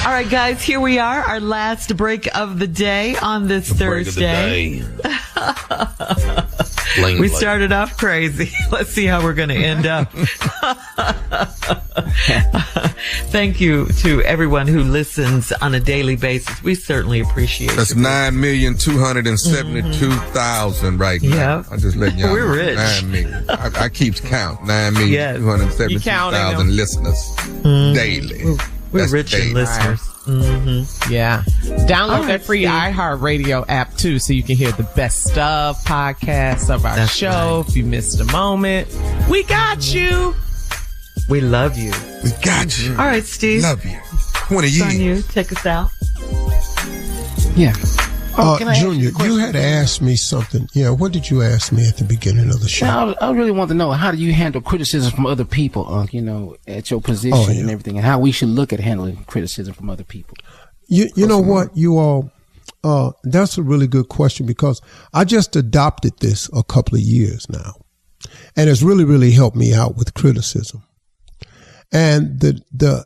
All right, guys, here we are, our last break of the day on this Thursday. We started off crazy. Let's see how we're going to end up. Thank you to everyone who listens on a daily basis. We certainly appreciate it. That's 9,272,000 right now. Yeah. I'm just letting y'all know. We're rich. 9 million. I keep count. 9,272,000 listeners daily. We're rich in listeners. Mm-hmm. Yeah. Download that free iHeartRadio app too, so you can hear the best of podcasts of our show. Right. If you missed a moment, we got you. We love you. We got you. All right, Steve. Love you. 20 years. On you. Take us out. Yeah. Junior, you had asked me something. Yeah, what did you ask me at the beginning of the show? I really want to know, how do you handle criticism from other people, at your position and everything, and how we should look at handling criticism from other people? You know what, you all, that's a really good question, because I just adopted this a couple of years now, and it's really, really helped me out with criticism. And the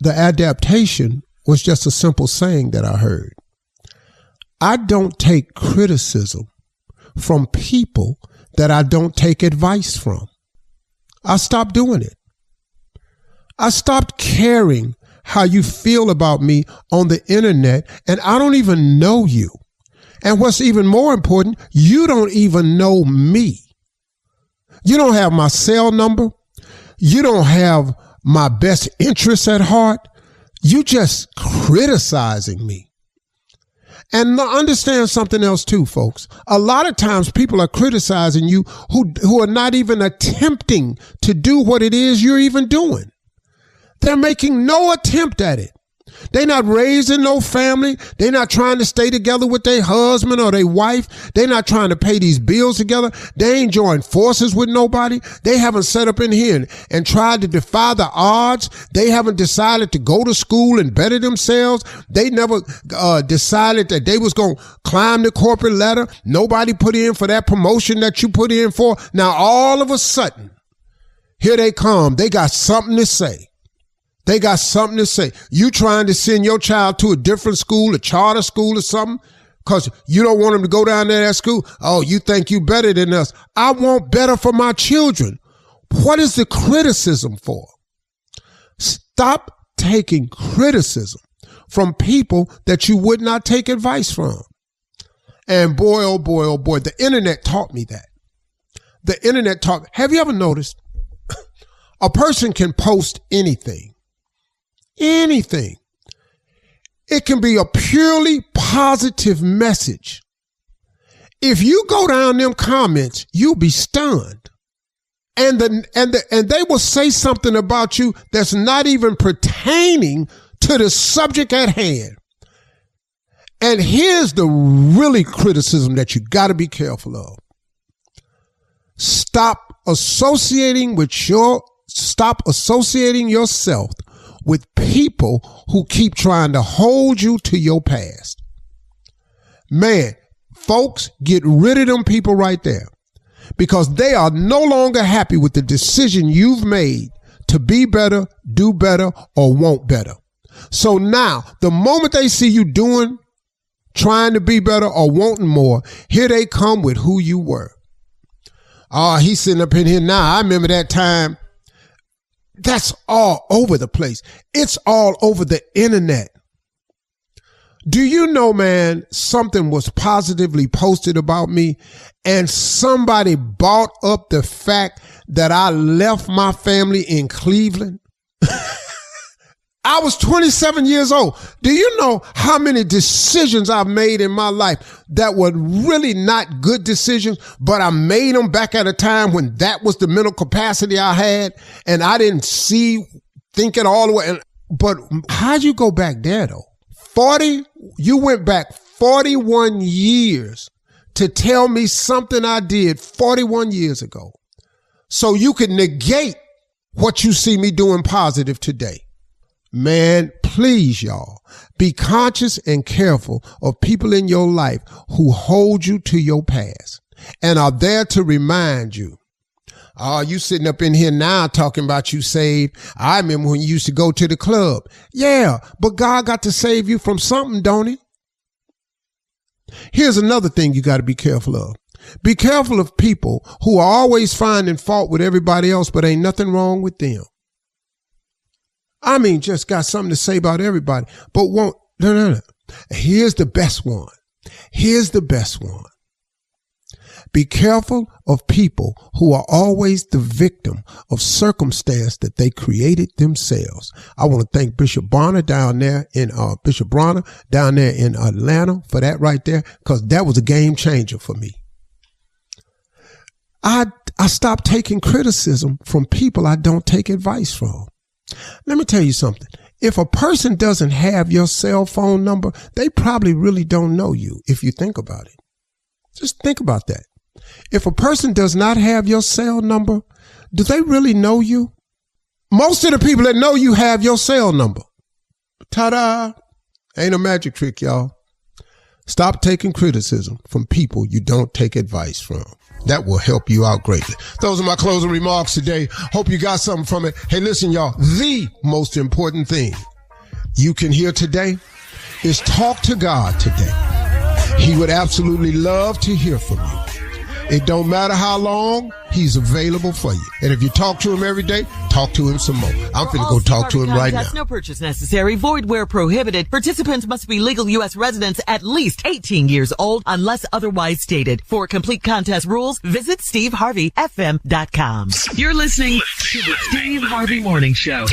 adaptation was just a simple saying that I heard. I don't take criticism from people that I don't take advice from. I stopped doing it. I stopped caring how you feel about me on the internet, and I don't even know you. And what's even more important, you don't even know me. You don't have my cell number. You don't have my best interests at heart. You just criticizing me. And understand something else too, folks. A lot of times people are criticizing you who are not even attempting to do what it is you're even doing. They're making no attempt at it. They're not raising no family. They're not trying to stay together with their husband or their wife. They're not trying to pay these bills together. They ain't joined forces with nobody. They haven't set up in here and tried to defy the odds. They haven't decided to go to school and better themselves. They never decided that they was going to climb the corporate ladder. Nobody put in for that promotion that you put in for. Now, all of a sudden, here they come. They got something to say. They got something to say. You trying to send your child to a different school, a charter school or something, because you don't want them to go down there at school. Oh, you think you better than us. I want better for my children. What is the criticism for? Stop taking criticism from people that you would not take advice from. And boy, oh boy, oh boy, the internet taught me that. The internet taught me. Have you ever noticed a person can post anything? Anything. It can be a purely positive message. If you go down them comments, you'll be stunned. And they will say something about you that's not even pertaining to the subject at hand. And here's the really criticism that you got to be careful of. Stop associating yourself with people who keep trying to hold you to your past. Man, folks, get rid of them people right there, because they are no longer happy with the decision you've made to be better, do better, or want better. So now, the moment they see you trying to be better or wanting more, here they come with who you were. Oh, he's sitting up in here now. I remember that time. That's all over the place. It's all over the internet. Do you know, man, something was positively posted about me and somebody brought up the fact that I left my family in Cleveland? I was 27 years old. Do you know how many decisions I've made in my life that were really not good decisions, but I made them back at a time when that was the mental capacity I had, and I didn't think it all the way. But how'd you go back there, though? You went back 41 years to tell me something I did 41 years ago, so you could negate what you see me doing positive today. Man, please, y'all, be conscious and careful of people in your life who hold you to your past and are there to remind you. Oh, you sitting up in here now talking about you saved. I remember when you used to go to the club. Yeah, but God got to save you from something, don't he? Here's another thing you got to be careful of. Be careful of people who are always finding fault with everybody else, but ain't nothing wrong with them. I mean, just got something to say about everybody, but won't. No. Here's the best one. Be careful of people who are always the victim of circumstance that they created themselves. I want to thank Bishop Bronner down there in Atlanta for that right there, because that was a game changer for me. I stopped taking criticism from people I don't take advice from. Let me tell you something. If a person doesn't have your cell phone number, they probably really don't know you, if you think about it. Just think about that. If a person does not have your cell number, do they really know you? Most of the people that know you have your cell number. Ta-da! Ain't a magic trick, y'all. Stop taking criticism from people you don't take advice from. That will help you out greatly. Those are my closing remarks today. Hope you got something from it. Hey, listen, y'all, the most important thing you can hear today is talk to God today. He would absolutely love to hear from you. It don't matter how long, he's available for you. And if you talk to him every day, talk to him some more. I'm finna go talk to him right now. No purchase necessary. Void where prohibited. Participants must be legal U.S. residents at least 18 years old unless otherwise stated. For complete contest rules, visit SteveHarveyFM.com. You're listening to the Steve Harvey Morning Show.